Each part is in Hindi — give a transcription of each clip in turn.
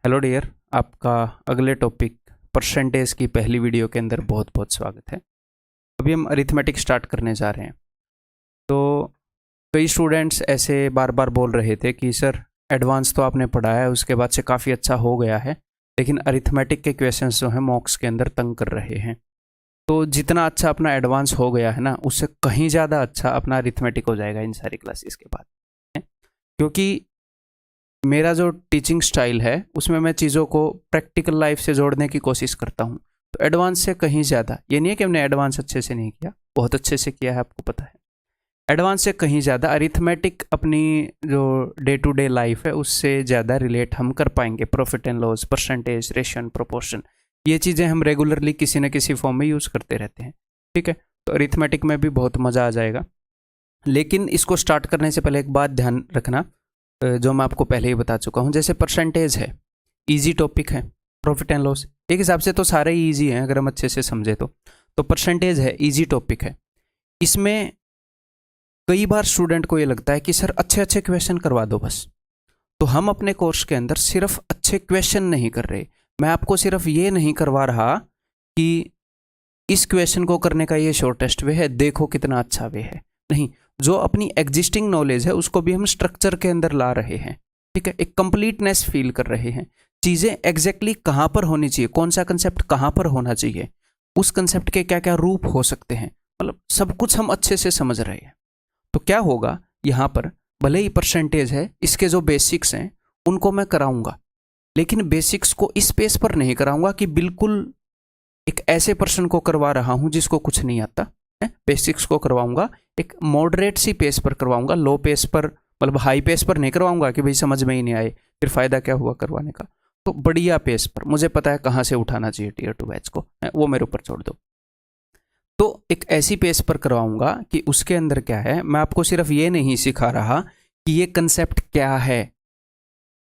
हेलो डियर, आपका अगले टॉपिक परसेंटेज की पहली वीडियो के अंदर बहुत बहुत स्वागत है। अभी हम अरिथमेटिक स्टार्ट करने जा रहे हैं। तो कई स्टूडेंट्स ऐसे बार बार बोल रहे थे कि सर एडवांस तो आपने पढ़ाया है, उसके बाद से काफ़ी अच्छा हो गया है, लेकिन अरिथमेटिक के क्वेश्चंस जो हैं मॉक्स के अंदर तंग कर रहे हैं। तो जितना अच्छा अपना एडवांस हो गया है ना, उससे कहीं ज़्यादा अच्छा अपना अरिथमेटिक हो जाएगा इन सारी क्लासेस के बाद, क्योंकि मेरा जो टीचिंग स्टाइल है उसमें मैं चीज़ों को प्रैक्टिकल लाइफ से जोड़ने की कोशिश करता हूँ। तो एडवांस से कहीं ज़्यादा, ये नहीं है कि हमने एडवांस अच्छे से नहीं किया, बहुत अच्छे से किया है, आपको पता है। एडवांस से कहीं ज़्यादा अरिथमेटिक अपनी जो डे टू डे लाइफ है उससे ज़्यादा रिलेट हम कर पाएंगे। Profit and loss, percentage, ration, proportion, ये चीज़ें हम रेगुलरली किसी न किसी फॉर्म में यूज़ करते रहते हैं। ठीक है, तो अरिथमेटिक में भी बहुत मज़ा आ जाएगा। लेकिन इसको स्टार्ट करने से पहले एक बात ध्यान रखना, जो मैं आपको पहले ही बता चुका हूँ। जैसे परसेंटेज है, इजी टॉपिक है। प्रॉफिट एंड लॉस एक हिसाब से तो सारे ही ईजी हैं अगर हम अच्छे से समझे तो परसेंटेज है, इजी टॉपिक है। इसमें कई बार स्टूडेंट को ये लगता है कि सर अच्छे अच्छे क्वेश्चन करवा दो बस। तो हम अपने कोर्स के अंदर सिर्फ अच्छे क्वेश्चन नहीं कर रहे, मैं आपको सिर्फ ये नहीं करवा रहा कि इस क्वेश्चन को करने का ये शॉर्टेस्ट वे है, देखो कितना अच्छा वे है। नहीं, जो अपनी एग्जिस्टिंग नॉलेज है उसको भी हम स्ट्रक्चर के अंदर ला रहे हैं। ठीक है, एक कंप्लीटनेस फील कर रहे हैं। चीज़ें एग्जैक्टली कहाँ पर होनी चाहिए, कौन सा कंसेप्ट कहाँ पर होना चाहिए, उस कंसेप्ट के क्या क्या रूप हो सकते हैं, मतलब सब कुछ हम अच्छे से समझ रहे हैं। तो क्या होगा यहाँ पर, भले ही परसेंटेज है, इसके जो बेसिक्स हैं उनको मैं कराऊंगा, लेकिन बेसिक्स को इस पेस पर नहीं कराऊंगा कि बिल्कुल एक ऐसे पर्सन को करवा रहा हूं जिसको कुछ नहीं आता है। बेसिक्स को करवाऊंगा एक मॉडरेट सी पेस पर करवाऊंगा, लो पेस पर, मतलब हाई पेस पर नहीं करवाऊंगा कि भाई समझ में ही नहीं आए, फिर फायदा क्या हुआ करवाने का। तो बढ़िया पेस पर, मुझे पता है कहाँ से उठाना चाहिए टीयर 2 बैच को, वो मेरे ऊपर छोड़ दो। तो एक ऐसी पेस पर करवाऊंगा कि उसके अंदर क्या है, मैं आपको सिर्फ ये नहीं सिखा रहा कि ये कंसेप्ट क्या है।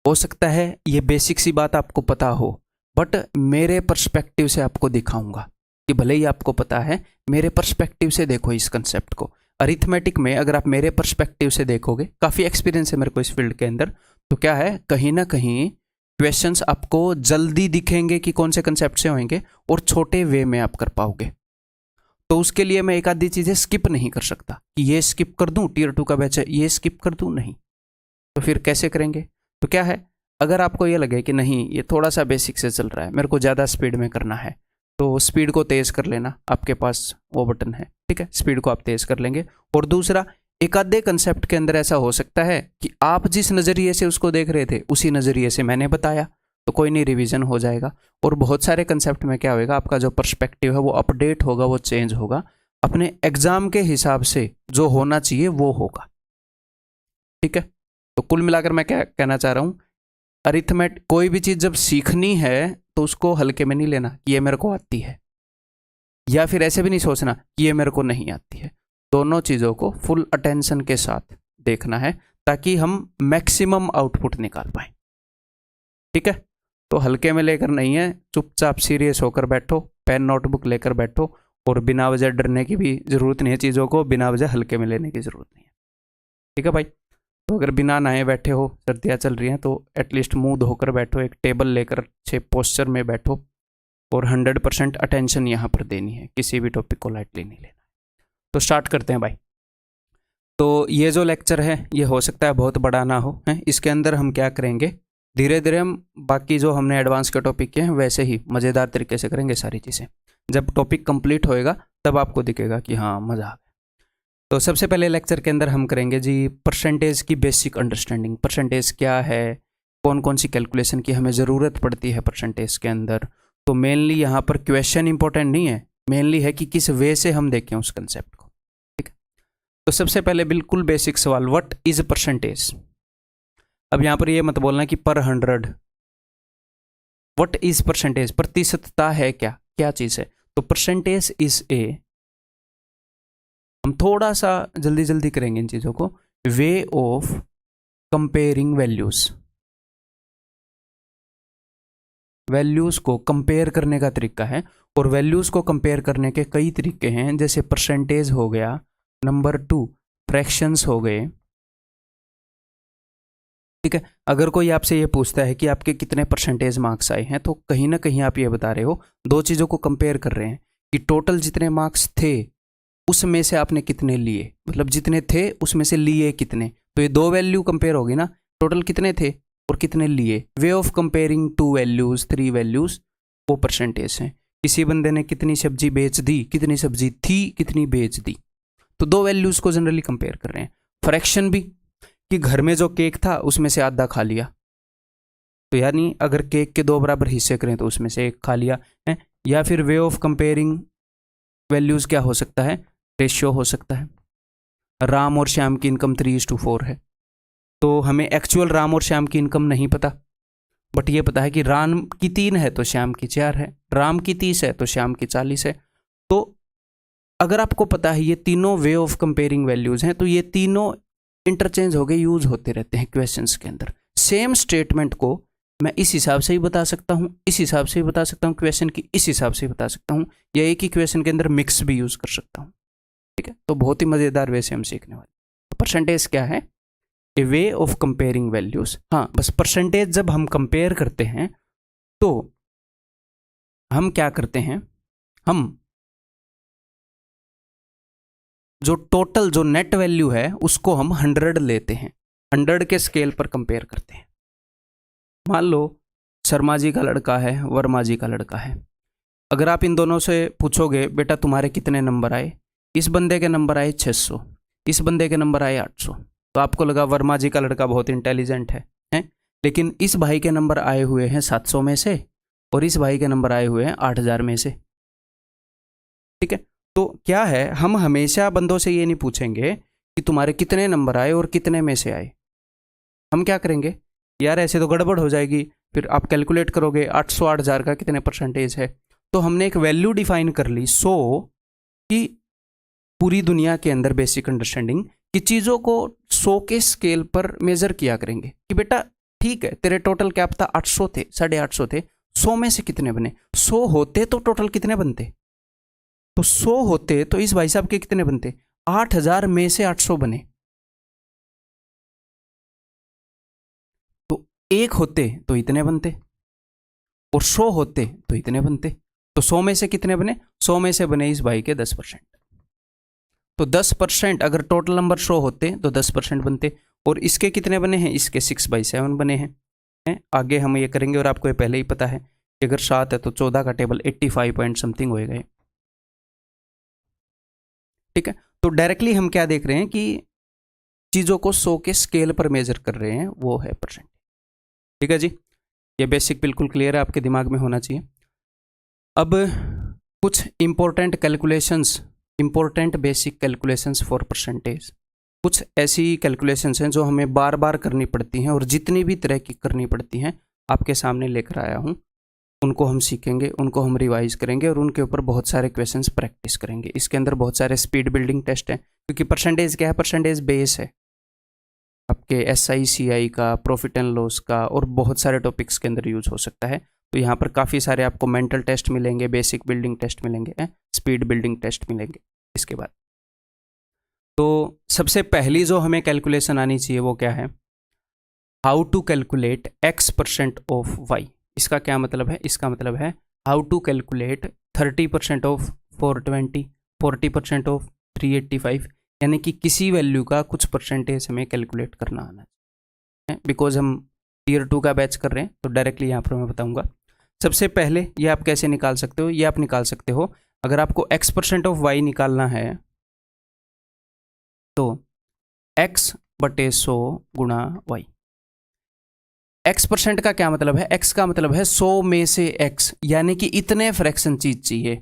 हो सकता है ये बेसिक सी बात आपको पता हो, बट मेरे पर्सपेक्टिव से आपको दिखाऊंगा कि भले ही आपको पता है, मेरे पर्सपेक्टिव से देखो इस कंसेप्ट को। अरिथमेटिक में अगर आप मेरे पर्सपेक्टिव से देखोगे, काफ़ी एक्सपीरियंस है मेरे को इस फील्ड के अंदर, तो क्या है, कहीं ना कहीं क्वेश्चंस आपको जल्दी दिखेंगे कि कौन से कंसेप्ट से होंगे और छोटे वे में आप कर पाओगे। तो उसके लिए मैं एक आधी चीज़ें स्किप नहीं कर सकता कि ये स्किप कर दूं, टीयर 2 का बैच है ये स्किप कर दूं, नहीं। तो फिर कैसे करेंगे? तो क्या है, अगर आपको ये लगे कि नहीं ये थोड़ा सा बेसिक से चल रहा है, मेरे को ज़्यादा स्पीड में करना है, तो स्पीड को तेज़ कर लेना, आपके पास वो बटन है। ठीक है, स्पीड को आप तेज़ कर लेंगे। और दूसरा, एक आधे कंसेप्ट के अंदर ऐसा हो सकता है कि आप जिस नज़रिए से उसको देख रहे थे उसी नज़रिए से मैंने बताया, तो कोई नहीं, रिवीजन हो जाएगा। और बहुत सारे कंसेप्ट में क्या होगा, आपका जो पर्सपेक्टिव है वो अपडेट होगा, वो चेंज होगा, अपने एग्जाम के हिसाब से जो होना चाहिए वो होगा। ठीक है, तो कुल मिलाकर मैं क्या कहना चाह रहा हूँ, अरिथमेट कोई भी चीज़ जब सीखनी है तो उसको हल्के में नहीं लेना कि ये मेरे को आती है, या फिर ऐसे भी नहीं सोचना कि ये मेरे को नहीं आती है। दोनों चीज़ों को फुल अटेंशन के साथ देखना है ताकि हम मैक्सिमम आउटपुट निकाल पाए। ठीक है, तो हल्के में लेकर नहीं है, चुपचाप सीरियस होकर बैठो, पेन नोटबुक लेकर बैठो, और बिना वजह डरने की भी ज़रूरत नहीं है, चीज़ों को बिना वजह हल्के में लेने की ज़रूरत नहीं है। ठीक है भाई, तो अगर बिना नहाए बैठे हो, सर्दियाँ चल रही हैं, तो एटलीस्ट मुंह धोकर बैठो, एक टेबल लेकर अच्छे पोस्चर में बैठो, और 100% अटेंशन यहाँ पर देनी है, किसी भी टॉपिक को लाइटली नहीं लेना। तो स्टार्ट करते हैं भाई। तो ये जो लेक्चर है ये हो सकता है बहुत बड़ा ना हो, है इसके अंदर हम क्या करेंगे, धीरे धीरे हम बाकी जो हमने एडवांस के टॉपिक किए हैं वैसे ही मज़ेदार तरीके से करेंगे सारी चीज़ें। जब टॉपिक कंप्लीट होएगा तब आपको दिखेगा कि हाँ मज़ा आ गया। तो सबसे पहले लेक्चर के अंदर हम करेंगे जी परसेंटेज की बेसिक अंडरस्टैंडिंग। परसेंटेज क्या है, कौन कौन सी कैलकुलेशन की हमें ज़रूरत पड़ती है परसेंटेज के अंदर। तो मेनली यहाँ पर क्वेश्चन इंपॉर्टेंट नहीं है, मेनली है कि किस वे से हम देखें उस कंसेप्ट को। ठीक है, तो सबसे पहले बिल्कुल बेसिक सवाल, व्हाट इज परसेंटेज। अब यहाँ पर ये मत बोलना कि पर 100, व्हाट इज परसेंटेज, प्रतिशतता है क्या, क्या चीज़ है। तो परसेंटेज इज ए, हम थोड़ा सा जल्दी जल्दी करेंगे इन चीज़ों को, way of comparing values. Values को कंपेयर करने का तरीका है, और वैल्यूज़ को कंपेयर करने के कई तरीके हैं, जैसे परसेंटेज हो गया, नंबर 2 फ्रैक्शंस हो गए, ठीक है। अगर कोई आपसे ये पूछता है कि आपके कितने परसेंटेज मार्क्स आए हैं, तो कहीं ना कहीं आप ये बता रहे हो, दो चीज़ों को कंपेयर कर रहे हैं कि टोटल जितने मार्क्स थे उसमें से आपने कितने लिए, मतलब जितने थे उसमें से लिए कितने। तो ये दो वैल्यू कंपेयर होगी ना, टोटल कितने थे और कितने लिए। Way of comparing to values, three values, वो परसेंटेज हैं। किसी बंदे ने कितनी सब्जी बेच दी, कितनी सब्जी थी, कितनी बेच दी, तो दो वैल्यूज को जनरली कंपेयर कर रहे हैं। फ्रैक्शन भी, कि घर में जो केक था उसमें से आधा खा लिया, तो यानी अगर केक के दो बराबर हिस्से करें तो उसमें से एक खा लिया है। या फिर वे ऑफ कंपेयरिंग वैल्यूज क्या हो सकता है, रेशियो हो सकता है। राम और श्याम की इनकम 3:4 है, तो हमें एक्चुअल राम और श्याम की इनकम नहीं पता, बट ये पता है कि राम की 3 है तो श्याम की 4 है, राम की 30 है तो श्याम की 40 है। तो अगर आपको पता है ये तीनों वे ऑफ कंपेयरिंग वैल्यूज हैं, तो ये तीनों इंटरचेंज हो गए, यूज होते रहते हैं क्वेश्चंस के अंदर। सेम स्टेटमेंट को मैं इस हिसाब से ही बता सकता हूँ, इस हिसाब से ही बता सकता हूँ, क्वेश्चन की इस हिसाब से ही बता सकता हूँ, या एक ही क्वेश्चन के अंदर मिक्स भी यूज कर सकता हूँ। ठीक है, तो बहुत ही मजेदार वे से हम सीखने वाले। परसेंटेज क्या है, ए वे ऑफ कंपेयरिंग वैल्यूज। हाँ, बस परसेंटेज जब हम कंपेयर करते हैं तो हम क्या करते हैं, हम जो टोटल जो नेट वैल्यू है उसको हम 100 लेते हैं, 100 के स्केल पर कंपेयर करते हैं। मान लो शर्मा जी का लड़का है, वर्मा जी का लड़का है। अगर आप इन दोनों से पूछोगे बेटा तुम्हारे कितने नंबर आए, इस बंदे के नंबर आए 600, इस बंदे के नंबर आए 800, तो आपको लगा वर्मा जी का लड़का बहुत इंटेलिजेंट है? लेकिन इस भाई के नंबर आए हुए हैं 700 में से और इस भाई के नंबर आए हुए हैं 8000 में से। ठीक है, तो क्या है, हम हमेशा बंदों से ये नहीं पूछेंगे कि तुम्हारे कितने नंबर आए और कितने में से आए। हम क्या करेंगे, यार ऐसे तो गड़बड़ हो जाएगी, फिर आप कैलकुलेट करोगे 800 8000 का कितने परसेंटेज है। तो हमने एक वैल्यू डिफाइन कर ली 100 की, पूरी दुनिया के अंदर बेसिक अंडरस्टैंडिंग कि चीज़ों को 100 के स्केल पर मेजर किया करेंगे कि बेटा ठीक है तेरे टोटल क्या पता 800 थे, 850 थे, 100 में से कितने बने, 100 होते तो टोटल कितने बनते, तो 100 होते तो इस भाई साहब के कितने बनते, 8000 में से 800 बने, तो एक होते तो इतने बनते और 100 होते तो इतने बनते। तो 100 में से कितने बने, 100 में से बने इस भाई के 10%। तो 10% अगर टोटल नंबर 100 होते तो 10% बनते, और इसके कितने बने हैं, इसके 6/7 बने हैं। आगे हम ये करेंगे, और आपको ये पहले ही पता है कि अगर 7 है तो 14 का टेबल 85 पॉइंट समथिंग होएगा। ठीक है, तो डायरेक्टली हम क्या देख रहे हैं कि चीज़ों को 100 के स्केल पर मेजर कर रहे हैं, वो है परसेंट। ठीक है जी, ये बेसिक बिल्कुल क्लियर है, आपके दिमाग में होना चाहिए। अब कुछ important calculations, important basic calculations for percentage. कुछ ऐसी कैलकुलेशंस हैं जो हमें बार बार करनी पड़ती हैं, और जितनी भी तरह की करनी पड़ती हैं आपके सामने लेकर आया हूँ, उनको हम सीखेंगे, उनको हम रिवाइज करेंगे, और उनके ऊपर बहुत सारे क्वेश्चंस प्रैक्टिस करेंगे। इसके अंदर बहुत सारे स्पीड बिल्डिंग टेस्ट हैं, क्योंकि परसेंटेज क्या है, परसेंटेज बेस है आपके SI CI का, प्रॉफिट एंड लॉस का, और बहुत सारे टॉपिक्स के अंदर यूज हो सकता है। तो यहाँ पर काफ़ी सारे आपको मेंटल टेस्ट मिलेंगे, बेसिक बिल्डिंग टेस्ट मिलेंगे, स्पीड बिल्डिंग टेस्ट मिलेंगे इसके बाद। तो सबसे पहली जो हमें कैलकुलेशन आनी चाहिए वो क्या है, how to calculate X% of Y। इसका क्या मतलब है, इसका मतलब है how to calculate 30% of 420, 40% of 385, यानी कि किसी वैल्यू का कुछ परसेंटेज हमें कैलकुलेट करना आना चाहिए। बिकॉज हम Tier 2 का बैच कर रहे हैं, तो डायरेक्टली यहाँ पर मैं बताऊँगा। सबसे पहले ये आप कैसे निकाल सकते हो, ये आप निकाल सकते हो, अगर आपको X% ऑफ Y निकालना है तो X/100 गुणा Y। X% का क्या मतलब है, X का मतलब है 100 में से X, यानी कि इतने फ्रैक्शन चीज चाहिए।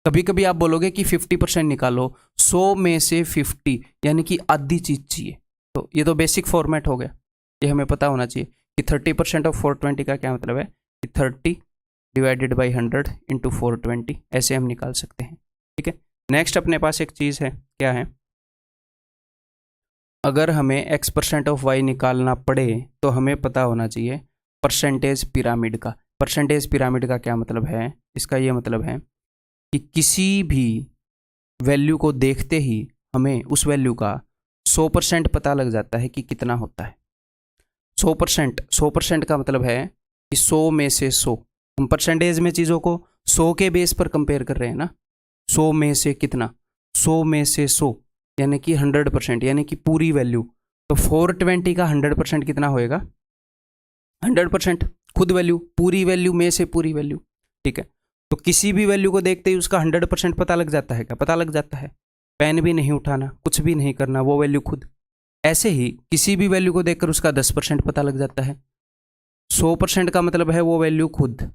कभी कभी आप बोलोगे कि 50% निकालो, 100 में से 50 यानी कि आधी चीज चाहिए। तो ये तो बेसिक फॉर्मेट हो गया, ये हमें पता होना चाहिए कि 30% ऑफ 420 का क्या मतलब है कि 30 डिवाइडेड बाई 100 इंटू 420, ऐसे हम निकाल सकते हैं। ठीक है, नेक्स्ट अपने पास एक चीज़ है, क्या है, अगर हमें X% ऑफ Y निकालना पड़े तो हमें पता होना चाहिए परसेंटेज पिरामिड का। परसेंटेज पिरामिड का क्या मतलब है, इसका ये मतलब है कि किसी भी वैल्यू को देखते ही हमें उस वैल्यू का 100% पता लग जाता है कि कितना होता है। 100%, 100% का मतलब है कि 100 में से 100, हम परसेंटेज में चीज़ों को 100 के बेस पर कंपेयर कर रहे हैं ना। 100 में से कितना, 100 में से 100 यानी कि 100%, यानी कि पूरी वैल्यू। तो 420 का 100% कितना होएगा, 100%, खुद वैल्यू, पूरी वैल्यू में से पूरी वैल्यू। ठीक है, तो किसी भी वैल्यू को देखते ही उसका 100% पता लग जाता है क्या, पता लग जाता है। पेन भी नहीं उठाना, कुछ भी नहीं करना, वो वैल्यू खुद। ऐसे ही किसी भी वैल्यू को देखकर उसका 10% पता लग जाता है। 100% का मतलब है वो वैल्यू खुद,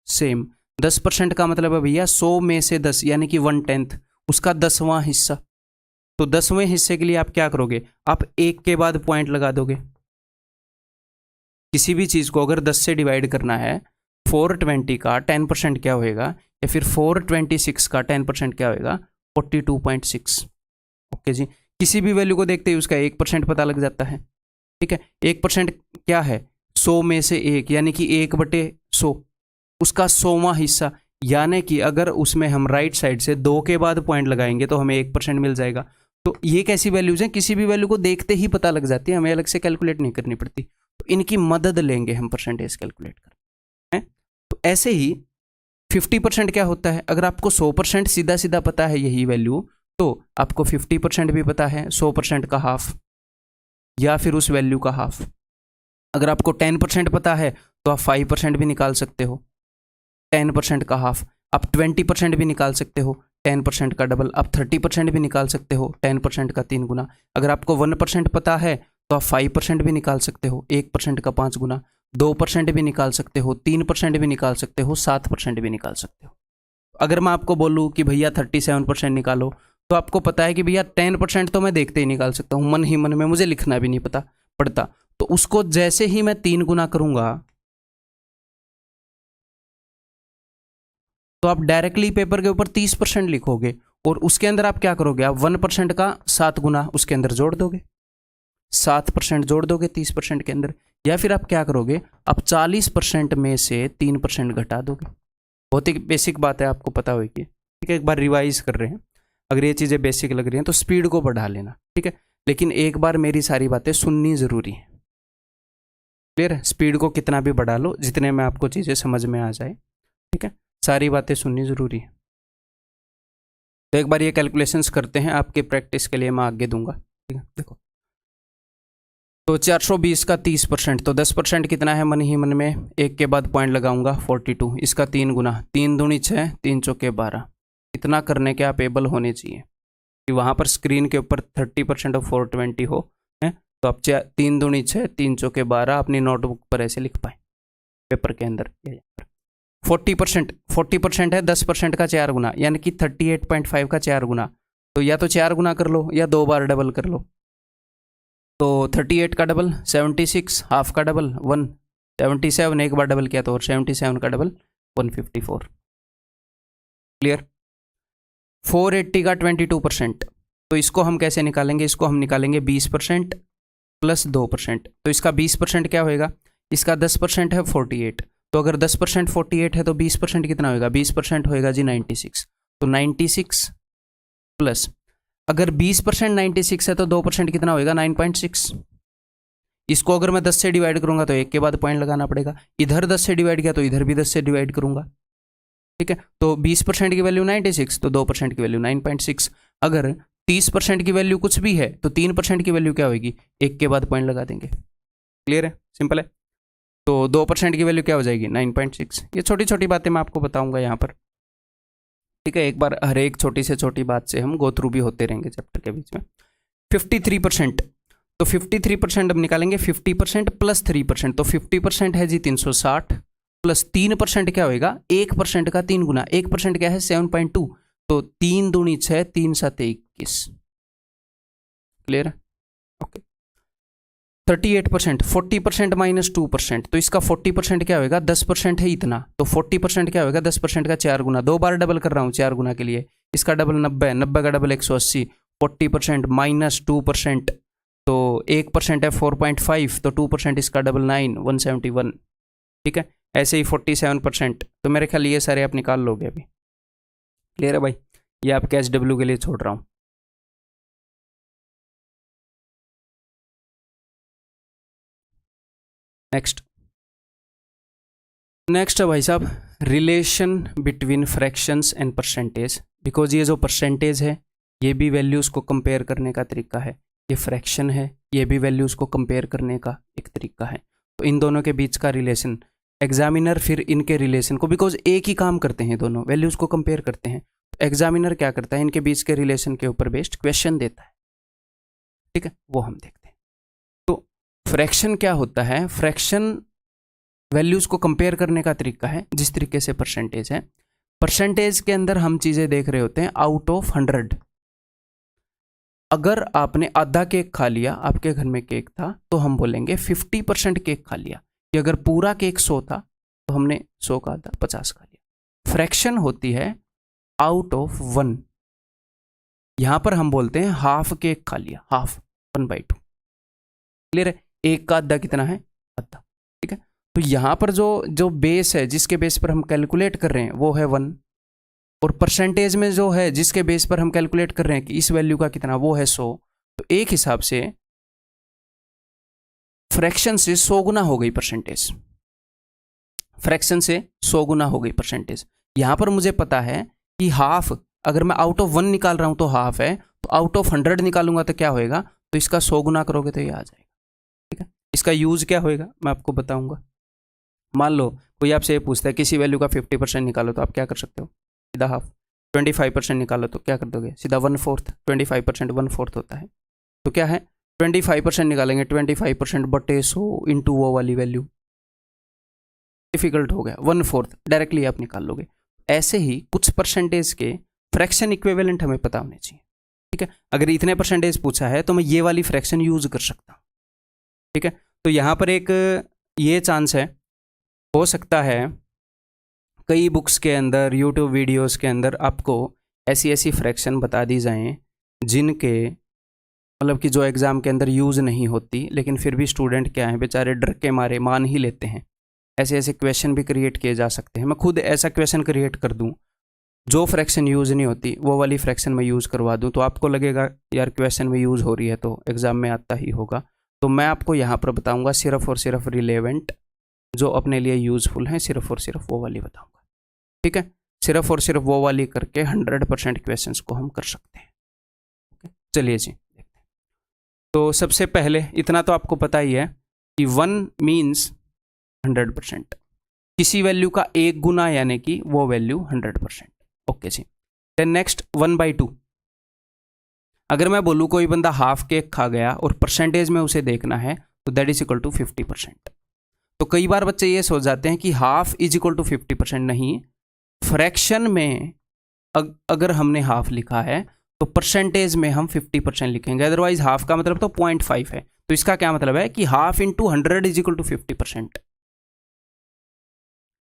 सेम। 10% का मतलब है भैया 100 में से 10 यानी कि 1/10, उसका 10वां हिस्सा। तो 10वें हिस्से के लिए आप क्या करोगे, आप एक के बाद पॉइंट लगा दोगे। किसी भी चीज़ को अगर 10 से डिवाइड करना है, 420 का 10% क्या होएगा, या फिर 426 का 10% क्या होएगा, 42.6। ओके जी, किसी भी वैल्यू को देखते ही उसका 1% पता लग जाता है। ठीक है, 1% क्या है, 100 में से 1 यानी कि 1/100, उसका 100वां हिस्सा। यानी कि अगर उसमें हम राइट साइड से 2 के बाद पॉइंट लगाएंगे तो हमें 1% मिल जाएगा। तो ये कैसी वैल्यूज हैं, किसी भी वैल्यू को देखते ही पता लग जाती है, हमें अलग से कैलकुलेट नहीं करनी पड़ती। तो इनकी मदद लेंगे हम परसेंटेज कैलकुलेट कर। तो ऐसे ही 50% क्या होता है, अगर आपको 100% सीधा सीधा पता है यही वैल्यू, तो आपको 50% भी पता है, 100% का हाफ या फिर उस वैल्यू का हाफ। अगर आपको 10% पता है तो आप 5% भी निकाल सकते हो, 10% का हाफ। आप 20% भी निकाल सकते हो, 10% का डबल। आप 30% भी निकाल सकते हो, 10% का 3 गुना। अगर आपको 1% पता है तो आप 5% भी निकाल सकते हो, 1% का 5 गुना। 2% भी निकाल सकते हो, 3% भी निकाल सकते हो, 7% भी निकाल सकते हो। अगर मैं आपको बोलूँ कि भैया 37% निकालो, तो आपको पता है कि भैया 10% तो मैं देखते ही निकाल सकता हूँ, मन ही मन में, मुझे लिखना भी नहीं पड़ता। तो उसको जैसे ही मैं 3 गुना करूँगा तो आप डायरेक्टली पेपर के ऊपर 30% लिखोगे, और उसके अंदर आप क्या करोगे, आप 1% का 7 गुना उसके अंदर जोड़ दोगे, 7% जोड़ दोगे 30% के अंदर। या फिर आप क्या करोगे, आप 40% में से 3% घटा दोगे। बहुत ही बेसिक बात है, आपको पता होगी। ठीक है, एक बार रिवाइज कर रहे हैं, अगर ये चीज़ें बेसिक लग रही हैं तो स्पीड को बढ़ा लेना। ठीक है, लेकिन एक बार मेरी सारी बातें सुननी ज़रूरी है। क्लियर है, स्पीड को कितना भी बढ़ा लो, जितने में आपको चीज़ें समझ में आ जाए। ठीक है, सारी बातें सुननी ज़रूरी है। तो एक बार ये कैलकुलेशंस करते हैं, आपके प्रैक्टिस के लिए मैं आगे दूंगा। ठीक है, देखो, तो 420 का 30%, तो 10% कितना है, मन ही मन में एक के बाद पॉइंट लगाऊंगा, 42। इसका 3 गुना, 3 दूनी 6, 3 चौके 12। इतना करने के आप एबल होने चाहिए कि वहाँ पर स्क्रीन के ऊपर 30% ऑफ 420 हो, है तो आप 3 दूनी 6, 3 चौके 12 अपनी नोटबुक पर ऐसे लिख पाए पेपर के अंदर। 40% है 10% का 4 गुना, यानी कि 38.5 का 4 गुना। तो या तो 4 गुना कर लो या 2 बार डबल कर लो। तो 38 का डबल 76, हाफ का डबल 177, एक बार डबल किया तो, और 77 का डबल 154। क्लियर। 480 का 22%, तो इसको हम कैसे निकालेंगे, इसको हम निकालेंगे 20% प्लस 2%। तो इसका 20% क्या होएगा, इसका 10% है 48। तो अगर 10% 48 है तो 20% कितना होएगा, 20% होएगा जी 96। तो 96 प्लस, अगर 20% 96 है तो 2% कितना होएगा, 9.6। इसको अगर मैं 10 से डिवाइड करूंगा तो एक के बाद पॉइंट लगाना पड़ेगा, इधर 10 से डिवाइड किया तो इधर भी 10 से डिवाइड करूंगा। ठीक है, तो 20% की वैल्यू 96, तो 2% की वैल्यू 9.6। अगर 30% की वैल्यू कुछ भी है तो 3% की वैल्यू क्या होगी, एक के बाद पॉइंट लगा देंगे। क्लियर है, सिंपल है। तो 2% की वैल्यू क्या हो जाएगी, 9.6। ये छोटी छोटी बातें मैं आपको बताऊंगा यहाँ पर। ठीक है, एक बार हर एक छोटी से छोटी बात से हम गो थ्रू भी होते रहेंगे चैप्टर के बीच में। 53%, तो 53% अब निकालेंगे, 50% प्लस 3%, तो 50% है जी 360, प्लस 3% क्या होएगा, 1% का 3 गुना। 1% क्या है, 7.2, तो 3 दूनी 6, 3 7 21। क्लियर है, ओके। 38%, 40% माइनस 2%, तो इसका 40% क्या होगा, 10% है इतना, तो 40% क्या होगा, 10% का 4 गुना। 2 बार डबल कर रहा हूँ 4 गुना के लिए, इसका डबल 90, 90 का डबल 180। 40% माइनस 2%, तो 1% है 4.5, तो 2% इसका डबल 9, 171। ठीक है, ऐसे ही 47%, तो मेरे ख्याल ये सारे आप निकाल लोगे अभी। क्लियर है भाई, ये आपके SW के लिए छोड़ रहा हूँ। नेक्स्ट है भाई साहब relation between fractions and percentage. Because ये जो परसेंटेज है ये भी वैल्यूज़ को कंपेयर करने का तरीका है, ये फ्रैक्शन है ये भी वैल्यूज़ को कंपेयर करने का एक तरीका है। तो इन दोनों के बीच का रिलेशन एग्जामिनर फिर इनके रिलेशन को, बिकॉज एक ही काम करते हैं दोनों, वैल्यूज़ को कंपेयर करते हैं, तो एग्जामिनर क्या करता है इनके बीच के रिलेशन के ऊपर बेस्ड क्वेश्चन देता है। ठीक है, वो हम देखते हैं। तो फ्रैक्शन क्या होता है, फ्रैक्शन वैल्यूज़ को कंपेयर करने का तरीका है जिस तरीके से परसेंटेज है। परसेंटेज के अंदर हम चीज़ें देख रहे होते हैं आउट ऑफ 100। अगर आपने आधा केक खा लिया, आपके घर में केक था, तो हम बोलेंगे 50% केक खा लिया। कि अगर पूरा केक 100 था तो हमने 100 का आधा 50 खा लिया। फ्रैक्शन होती है आउट ऑफ 1। यहां पर हम बोलते हैं हाफ केक खा लिया, हाफ 1/2। क्लियर है, एक का आधा कितना है, आधा। ठीक है, तो यहां पर जो बेस है जिसके बेस पर हम कैलकुलेट कर रहे हैं वो है 1, और परसेंटेज में जो है जिसके बेस पर हम कैलकुलेट कर रहे हैं कि इस वैल्यू का कितना, वो है 100। तो एक हिसाब से फ्रैक्शन से 100 गुना हो गई परसेंटेज, फ्रैक्शन से 100 गुना हो गई परसेंटेज। यहां पर मुझे पता है कि हाफ, अगर मैं आउट ऑफ 1 निकाल रहा हूं तो हाफ है, तो आउट ऑफ 100 निकालूंगा तो क्या होएगा, तो इसका 100 गुना करोगे तो ये आ जाएगा। ठीक है, इसका यूज क्या होएगा मैं आपको बताऊंगा। मान लो कोई आपसे ये पूछता है किसी वैल्यू का 50% निकालो, तो आप क्या कर सकते हो, सीधा हाफ। 25% निकालो तो क्या कर दोगे, सीधा 1/4। 25% 1/4 होता है, तो क्या है 25% निकालेंगे, 25% बटे 100 इंटू वो वाली वैल्यू, डिफिकल्ट हो गया, 1/4 डायरेक्टली आप निकाल लोगे। ऐसे ही कुछ परसेंटेज के फ्रैक्शन इक्विवेलेंट हमें पता होने चाहिए। ठीक है, अगर इतने परसेंटेज पूछा है तो मैं ये वाली फ्रैक्शन यूज कर सकता हूँ। ठीक है, तो यहाँ पर एक ये चांस है, हो सकता है कई बुक्स के अंदर, यूट्यूब वीडियोस के अंदर आपको ऐसी ऐसी फ्रैक्शन बता दी जाएं जिनके मतलब कि जो एग्ज़ाम के अंदर यूज़ नहीं होती, लेकिन फिर भी स्टूडेंट क्या है बेचारे डर के मारे मान ही लेते हैं। ऐसे ऐसे क्वेश्चन भी क्रिएट किए जा सकते हैं। मैं खुद ऐसा क्वेश्चन क्रिएट कर दूं, जो फ्रैक्शन यूज़ नहीं होती वो वाली फ्रैक्शन में यूज़ करवा दूं, तो आपको लगेगा यार क्वेश्चन में यूज़ हो रही है तो एग्ज़ाम में आता ही होगा। तो मैं आपको यहाँ पर बताऊँगा सिर्फ और सिर्फ रिलेवेंट, जो अपने लिए यूज़फुल हैं, सिर्फ और सिर्फ वो वाली बताऊँगा। ठीक है, सिर्फ और सिर्फ वो वाली करके 100% क्वेश्चन को हम कर सकते हैं। चलिए जी, तो सबसे पहले इतना तो आपको पता ही है कि 1 मीन्स 100%, किसी वैल्यू का एक गुना यानी कि वो वैल्यू 100%। ओके जी, देन नेक्स्ट 1/2। अगर मैं बोलूँ कोई बंदा हाफ केक खा गया और परसेंटेज में उसे देखना है तो दैट इज इक्वल टू 50%। तो कई बार बच्चे ये सोच जाते हैं कि हाफ इज इक्वल टू 50%, नहीं, फ्रैक्शन में अगर हमने हाफ लिखा है तो परसेंटेज में हम 50% लिखेंगे, अदरवाइज हाफ का मतलब तो 0.5 है। तो इसका क्या मतलब है कि half into 100 is equal to 50%।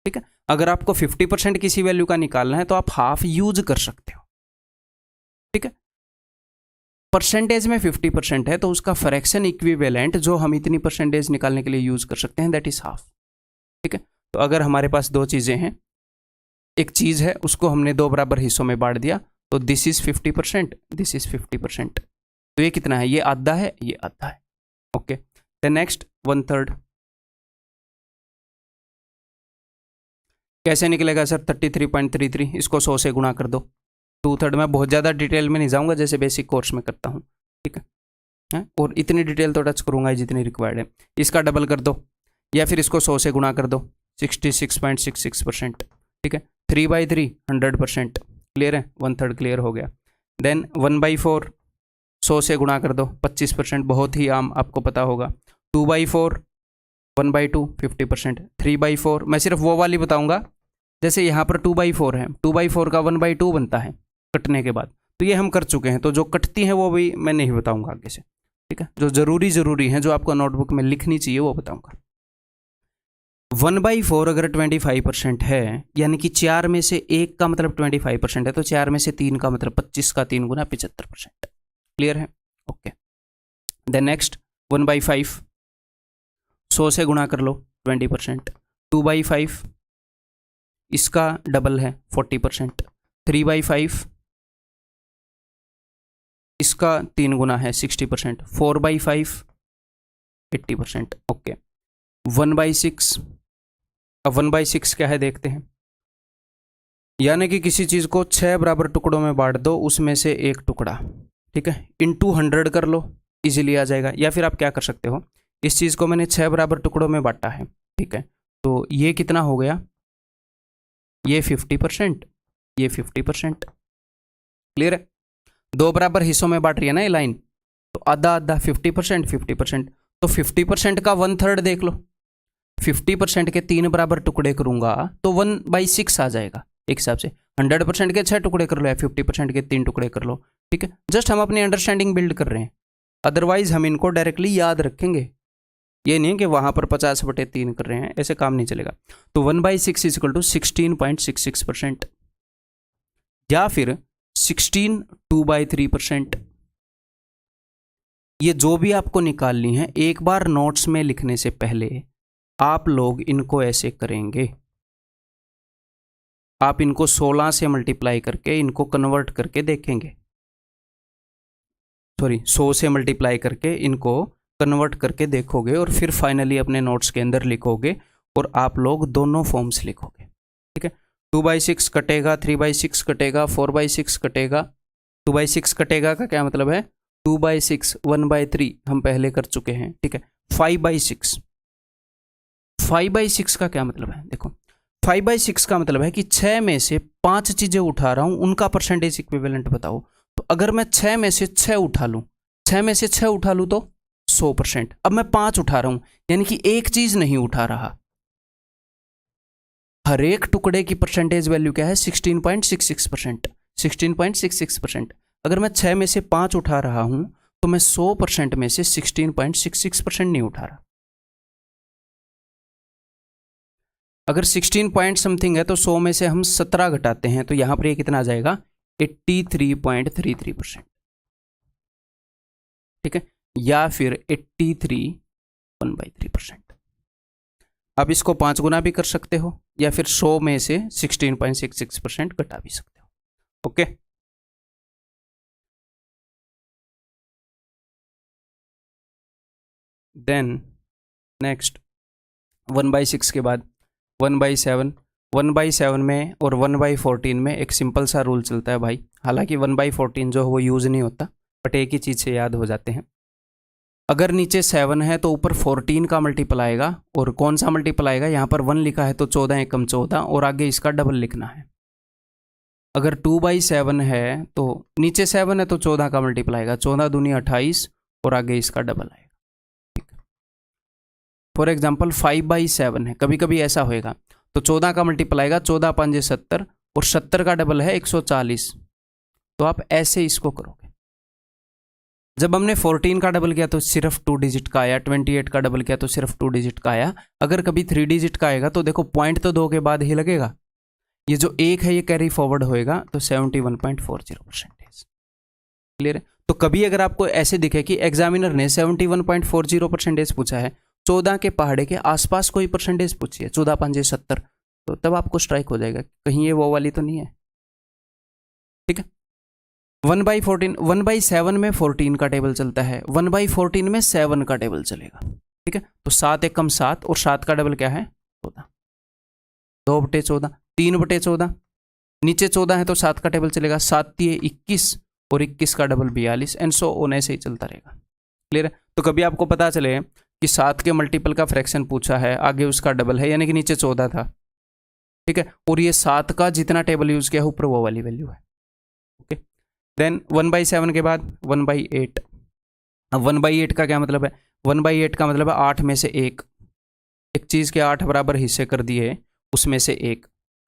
ठीक है, अगर आपको 50% किसी वैल्यू का निकालना है तो आप हाफ यूज कर सकते हो। ठीक है, परसेंटेज में 50% है तो उसका फ्रैक्शन इक्विवेलेंट जो हम इतनी परसेंटेज निकालने के लिए यूज कर सकते हैं दैट इज हाफ। ठीक है, तो अगर हमारे पास दो चीजें हैं, एक चीज है उसको हमने दो बराबर हिस्सों में बांट दिया, तो दिस इज 50%, दिस इज 50%, तो ये कितना है, ये आधा है, ये आधा है। ओके, देन नेक्स्ट 1/3 कैसे निकलेगा सर, 33.33, इसको 100 से गुणा कर दो। 2/3 मैं बहुत ज़्यादा डिटेल में नहीं जाऊंगा, जैसे बेसिक कोर्स में करता हूँ। ठीक है, और इतनी डिटेल तो टच करूंगा जितनी रिक्वायर्ड है। इसका डबल कर दो या फिर इसको 100 से गुणा कर दो, 66.66%। ठीक है, 3/3 100%, क्लियर है, 1/3 क्लियर हो गया। देन 1/4 100 से गुणा कर दो, 25%, बहुत ही आम, आपको पता होगा। 2/4 1/2 50%, 3/4 मैं सिर्फ वो वाली बताऊंगा, जैसे यहाँ पर 2/4 है, 2/4 का 1/2 बनता है कटने के बाद, तो ये हम कर चुके हैं। तो जो कटती हैं वो भी मैं नहीं बताऊंगा आगे से। ठीक है, जो जरूरी हैं जो आपको नोटबुक में लिखनी चाहिए वो बताऊंगा। 1/4 अगर 25% है, यानी कि 4 में से 1 का मतलब 25% है, तो 4 में से 3 का मतलब 25 का 3 गुना 75%। क्लियर है, ओके। देन नेक्स्ट 1/5 100 से गुणा कर लो 20%। 2/5 इसका डबल है 40%। 3/5 इसका 3 गुना है 60%। 4/5 80%। ओके, 1/6। अब 1/6 क्या है देखते हैं। यानी कि किसी चीज़ को 6 बराबर टुकड़ों में बांट दो, उसमें से एक टुकड़ा, ठीक है, इंटू 100 कर लो, इजीली आ जाएगा। या फिर आप क्या कर सकते हो, इस चीज़ को मैंने 6 बराबर टुकड़ों में बांटा है, ठीक है, तो ये कितना हो गया, ये 50%, ये 50%। क्लियर है? 2 बराबर हिस्सों में बांट रही है ना ये लाइन, तो आधा आधा 50%, 50%, तो 50% का 1/3 देख लो। 50% के 3 बराबर टुकड़े करूंगा तो 1/6 आ जाएगा एक हिसाब से। 100% के 6 टुकड़े कर लो या 50% के 3 टुकड़े कर लो, ठीक है। जस्ट हम अपनी अंडरस्टैंडिंग बिल्ड कर रहे हैं, अदरवाइज हम इनको डायरेक्टली याद रखेंगे। ये नहीं है कि वहां पर 50/3 कर रहे हैं, ऐसे काम नहीं चलेगा। तो 1/6 इक्वल टू 16.66%, या फिर 16 2/3%। ये जो भी आपको निकालनी है, एक बार नोट्स में लिखने से पहले आप लोग इनको ऐसे करेंगे, आप इनको 16 से मल्टीप्लाई करके इनको कन्वर्ट करके देखेंगे, सॉरी 100 से मल्टीप्लाई करके इनको कन्वर्ट करके देखोगे और फिर फाइनली अपने नोट्स के अंदर लिखोगे और आप लोग दोनों फॉर्म्स लिखोगे, ठीक है। 2/6 कटेगा, 3/6 कटेगा, 4/6 कटेगा। 2/6 कटेगा का क्या मतलब है, 2/6, 1/3 हम पहले कर चुके हैं, ठीक है। 5/6, 5/6 का क्या मतलब है, देखो 5/6 का मतलब है कि 6 में से 5 चीजें उठा रहा हूं, उनका परसेंटेज इक्विवेलेंट बताओ। तो अगर मैं 6 में से 6 उठा लूं, 6 में से 6 उठा लूं तो 100%। अब मैं 5 उठा रहा हूं, यानी कि एक चीज नहीं उठा रहा। हर एक टुकड़े की परसेंटेज वैल्यू क्या है, 16.66%, 16.66%। अगर मैं 6 में से 5 उठा रहा हूं तो मैं 100% में से 16.66% नहीं उठा रहा। अगर 16 पॉइंट समथिंग है तो 100 में से हम 17 घटाते हैं तो यहां पर ये कितना आ जाएगा, 83.33%, ठीक है, या फिर 83 1/3%। आप इसको 5 गुना भी कर सकते हो या फिर 100 में से 16.66% घटा भी सकते हो। ओके, देन नेक्स्ट 1/6 के बाद 1/7, 1/7 में और 1/14 में एक सिंपल सा रूल चलता है भाई। हालांकि 1/14 जो है वो यूज नहीं होता, बट एक ही चीज से याद हो जाते हैं। अगर नीचे 7 है तो ऊपर 14 का मल्टीपल आएगा, और कौन सा मल्टीपल आएगा, यहाँ पर 1 लिखा है तो 14 एकम 14 और आगे इसका डबल लिखना है। अगर 2/7 है तो नीचे 7 है तो 14 का मल्टीपल आएगा, 14 दूनी 28 और आगे इसका डबल आएगा, ठीक है। फॉर एग्जाम्पल 5/7 है, कभी कभी ऐसा होएगा तो 14 का मल्टीपल आएगा, 14 5 70 और 70 का डबल है 140, तो आप ऐसे इसको करोगे। जब हमने 14 का डबल किया तो सिर्फ 2 डिजिट का आया, 28 का डबल किया तो सिर्फ 2 डिजिट का आया। अगर कभी 3 डिजिट का आएगा तो देखो पॉइंट तो 2 के बाद ही लगेगा, ये जो 1 है ये कैरी फॉरवर्ड होएगा, तो 71.40%। क्लियर है? तो कभी अगर आपको ऐसे दिखे कि एग्जामिनर ने 71.40% पूछा है, 14 के पहाड़े के आसपास कोई परसेंटेज पूछी है, 14 5 70, तो तब आपको स्ट्राइक हो जाएगा, कहीं ये वो वाली तो नहीं है, ठीक है। 1/14, 1/7 में 14 का टेबल चलता है, 1/14 में 7 का टेबल चलेगा, ठीक है। तो 7 एकम 7 और 7 का डबल क्या है 14, 2/14, 3/14, नीचे 14 है तो 7 का टेबल चलेगा, 7 3 21 और 21 का डबल 42 एंड सो ऑन, ऐसे ही चलता रहेगा। क्लियर है? तो कभी आपको पता चले कि 7 के मल्टीपल का फ्रैक्शन पूछा है, आगे उसका डबल है, यानी कि नीचे 14 था, ठीक है, और ये 7 का जितना टेबल यूज किया ऊपर वो वाली वैल्यू है। ओके, देन 1/7 के बाद 1/8। अब 1/8 का क्या मतलब है, 1/8 का मतलब है 8 में से एक चीज के 8 बराबर हिस्से कर दिए, उसमें से एक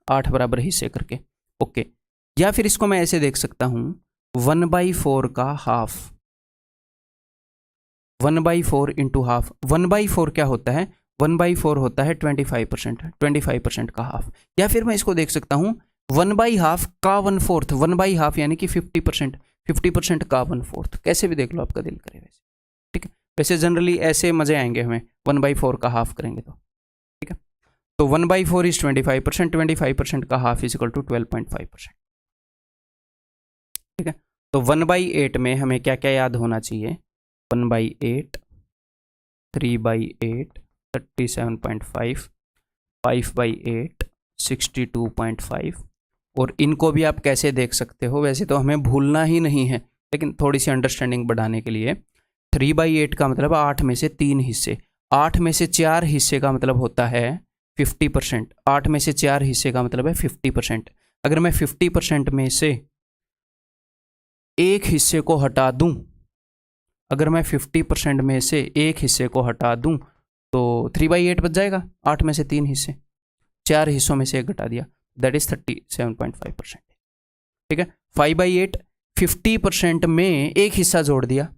8 बराबर हिस्से करके। ओके, या फिर इसको मैं ऐसे देख सकता हूं, 1/4 का हाफ, 1/4 इंटू हाफ। 1/4 क्या होता है, 1/4 होता है 25%, 25% का हाफ। या फिर मैं इसको देख सकता हूं 1/2 का 1/4, 1/2 यानी कि 50%, 50% का 1/4, कैसे भी देख लो आपका दिल करे वैसे, ठीक है। वैसे जनरली ऐसे मजे आएंगे हमें, 1/4 का हाफ करेंगे तो, ठीक है। तो 1/4 इज 25%, 25% का हाफ इज इक्वल टू 12.5%, ठीक है। तो 1/8 में हमें क्या क्या याद होना चाहिए, 1/8, 3/8, 37.5, 5/8 62.5। और इनको भी आप कैसे देख सकते हो, वैसे तो हमें भूलना ही नहीं है, लेकिन थोड़ी सी अंडरस्टैंडिंग बढ़ाने के लिए 3/8 का मतलब 8 में से 3 हिस्से, 8 में से 4 हिस्से का मतलब होता है 50%। 8 में से 4 हिस्से का मतलब है 50%। अगर मैं 50% में से एक हिस्से को हटा दूं, अगर मैं 50% में से एक हिस्से को हटा दूं तो 3/8 बच जाएगा। 8 में से 3 हिस्से, 4 हिस्सों में से एक घटा दिया, दैट इज 37.5%। ठीक है। 5/8 50% में एक हिस्सा जोड़ दिया,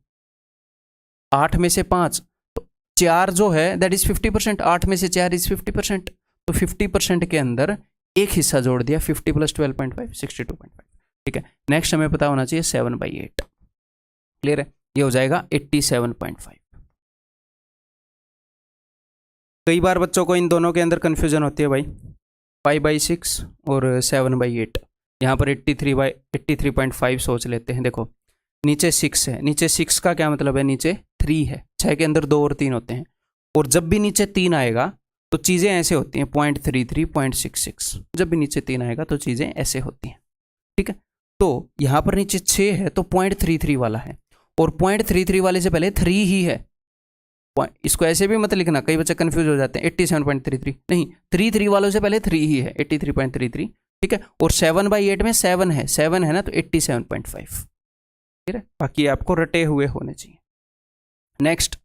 8 में से 5, तो 4 जो है दैट इज 50%। 8 में से 4 इज 50%, तो 50% के अंदर एक हिस्सा जोड़ दिया, 50 + 12.5 62.5। ठीक है। नेक्स्ट हमें पता होना चाहिए 7/8। क्लियर है, ये हो जाएगा 87.5। कई बार बच्चों को इन दोनों के अंदर कंफ्यूजन होती है भाई, 5/6 और 7/8। यहाँ पर 83.5 सोच लेते हैं। देखो नीचे 6 है, नीचे 6 का क्या मतलब है, नीचे 3 है, 6 के अंदर 2 और 3 होते हैं। और जब भी नीचे 3 आएगा तो चीज़ें ऐसे होती हैं, 0.33 0.66, जब भी नीचे 3 आएगा तो चीज़ें ऐसे होती हैं। ठीक है। तो यहाँ पर नीचे 6 है तो 0.33 वाला है, और 0.33 वाले से पहले 3 ही है। इसको ऐसे भी मत लिखना, कई बच्चे कंफ्यूज हो जाते हैं, 87.33 नहीं, 33 वालों से पहले 3 ही है, 83.33। ठीक है। और 7/8 में 7 है, 7 है ना, तो 87.5। ठीक है, बाकी आपको रटे हुए होने चाहिए। नेक्स्ट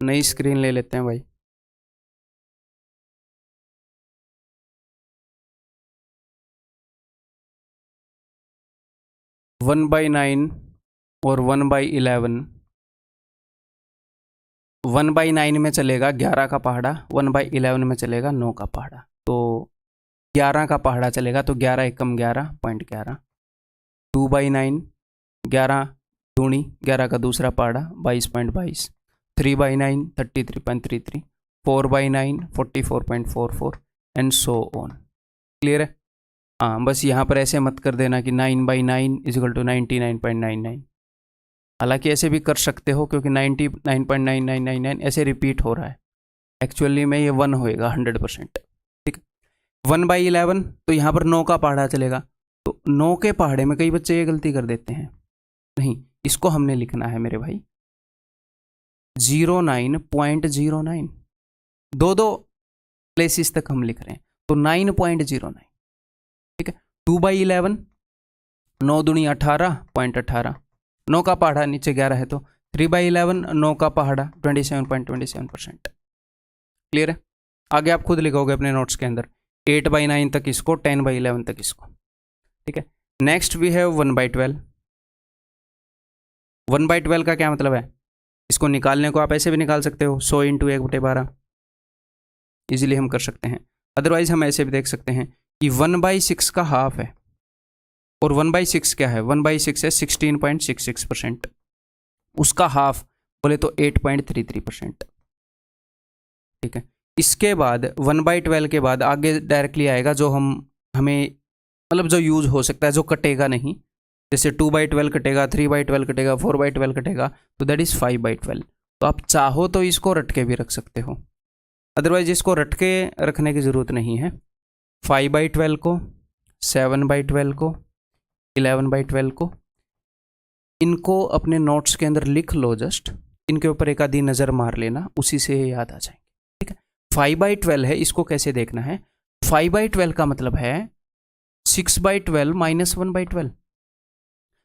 नई स्क्रीन ले लेते हैं भाई। वन बाई 9 और 1/11। 1/9 में चलेगा 11 का पहाड़ा, 1/11 में चलेगा 9 का पहाड़ा। तो 11 का पहाड़ा चलेगा, तो 11 एकम 11.11। 2/9 11 दूनी 11 का दूसरा पहाड़ा 22.22। 3/9 33.33। 4/9 44.44 एंड सो ऑन। क्लियर है। हाँ, बस यहाँ पर ऐसे मत कर देना कि 9/9 = 99.99। हालांकि ऐसे भी कर सकते हो, क्योंकि 99.9999 ऐसे रिपीट हो रहा है, एक्चुअली में ये 1 होएगा 100%। ठीक है। 1/11 तो यहाँ पर 9 का पहाड़ा चलेगा, तो 9 के पहाड़े में कई बच्चे ये गलती कर देते हैं, नहीं, इसको हमने लिखना है मेरे भाई 09.09। दो प्लेसेस तक हम लिख रहे हैं, तो 9.09। ठीक है। 2/11 9 दूनी 18.18, 9 का पहाड़ा नीचे 11 है, तो 3/11 9 का पहाड़ा 27.27%। क्लियर है। आगे आप खुद लिखोगे अपने नोट्स के अंदर, 8/9 तक इसको, 10/11 तक इसको। ठीक है। Next we have 1/12। 1/12 का क्या मतलब है, इसको निकालने को आप ऐसे भी निकाल सकते हो, 100 × 1/12 इजीली हम कर सकते हैं। अदरवाइज हम ऐसे भी देख सकते हैं कि 1/6 का हाफ है, और 1/6 क्या है, 1/6 है 16.66%, उसका हाफ बोले तो 8.33%। ठीक है। इसके बाद 1/12 के बाद आगे डायरेक्टली आएगा जो हमें मतलब जो यूज हो सकता है, जो कटेगा नहीं, जैसे 2/12 कटेगा, 3/12 कटेगा, 4/12 कटेगा, तो दैट इज 5/12। तो आप चाहो तो इसको रट के भी रख सकते हो, अदरवाइज इसको रट के रखने की ज़रूरत नहीं है। 5/12 को, 7/12 को, 11/12 को, इनको अपने नोट्स के अंदर लिख लो, जस्ट इनके ऊपर एक आधी नज़र मार लेना, उसी से याद आ जाएंगे। ठीक है। 5/12 है, इसको कैसे देखना है, 5/12 का मतलब है 6/12 - 1/12।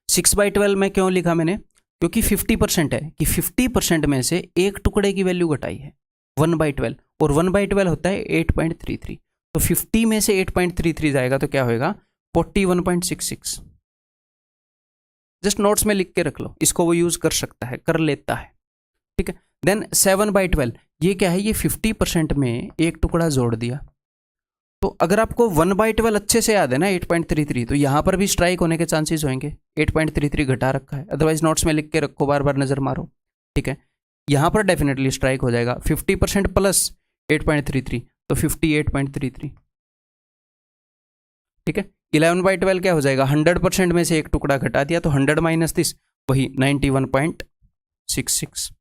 6/12 में क्यों लिखा मैंने, क्योंकि 50% है, कि 50% में से एक टुकड़े की वैल्यू घटाई है 1/12, और 1/12 होता है 8.33, तो 50 में से 8.33 जाएगा तो क्या होएगा 41.66। जस्ट नोट्स में लिख के रख लो, इसको वो यूज कर सकता है, कर लेता है। ठीक है। देन 7/12 ये क्या है, ये 50% में एक टुकड़ा जोड़ दिया। तो अगर आपको 1/12 अच्छे से याद है ना 8.33, तो यहाँ पर भी स्ट्राइक होने के चांसेस होंगे, 8.33 घटा रखा है, अदरवाइज नोट्स में लिख के रखो, बार बार नजर मारो। ठीक है। यहाँ पर डेफिनेटली स्ट्राइक हो जाएगा, 50% प्लस 8.33 तो 58.33। ठीक है। 11/12 क्या हो जाएगा, 100% में से एक टुकड़ा घटा दिया, तो 100 - 30 वही 91.66।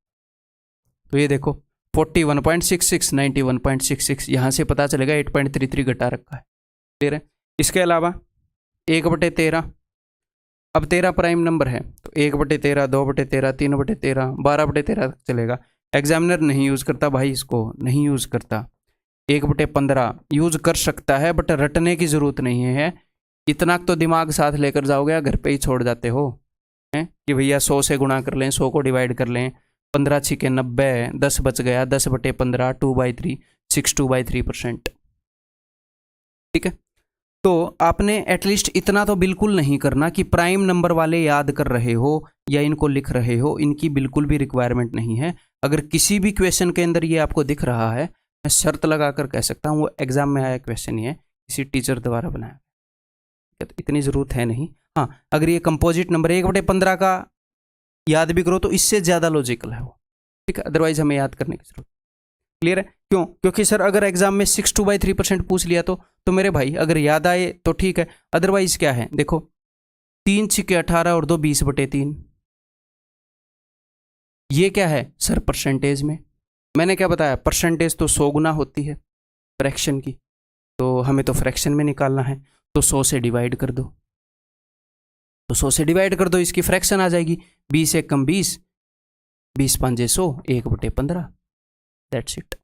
तो ये देखो 41.66, 91.66, यहाँ से पता चलेगा 8.33 घटा रखा है। क्लियर है। इसके अलावा 1/13, अब 13 प्राइम नंबर है तो 1/13, 2/13, 3/13, 12/13 तक चलेगा। एग्जामिनर नहीं यूज़ करता भाई, इसको नहीं यूज़ करता। 1/15 यूज़ कर सकता है बट रटने की ज़रूरत नहीं है। इतना तो दिमाग साथ लेकर जाओगे या घर पे ही छोड़ जाते हो हैं कि भैया 100 से गुणा कर लें, 100 को डिवाइड कर लें, 15 छिके 90, 10 बच गया, 10/15, 2/3, 62/3%। ठीक है। तो आपने एटलीस्ट इतना तो बिल्कुल नहीं करना कि प्राइम नंबर वाले याद कर रहे हो या इनको लिख रहे हो, इनकी बिल्कुल भी रिक्वायरमेंट नहीं है। अगर किसी भी क्वेश्चन के अंदर ये आपको दिख रहा है, मैं शर्त लगाकर कह सकता हूँ वो एग्जाम में आया क्वेश्चन ही है, किसी टीचर द्वारा बनाया। तो इतनी ज़रूरत है नहीं। हाँ, अगर ये कंपोजिट नंबर 1/15 का याद भी करो तो इससे ज़्यादा लॉजिकल है वो। ठीक है, अदरवाइज हमें याद करने की जरूरत। क्लियर है। क्यों? क्योंकि सर अगर एग्जाम में 62/3% पूछ लिया तो मेरे भाई अगर याद आए तो ठीक है, अदरवाइज क्या है देखो, 3 छिके 18 और 2 20/3। ये क्या है सर? परसेंटेज में। मैंने क्या बताया? परसेंटेज तो 100 गुना होती है फ्रैक्शन की, तो हमें तो फ्रैक्शन में निकालना है, तो 100 से डिवाइड कर दो। तो 100 से डिवाइड कर दो, इसकी फ्रैक्शन आ जाएगी 20 एक कम 20, 20 5 100, 1/15। That's it.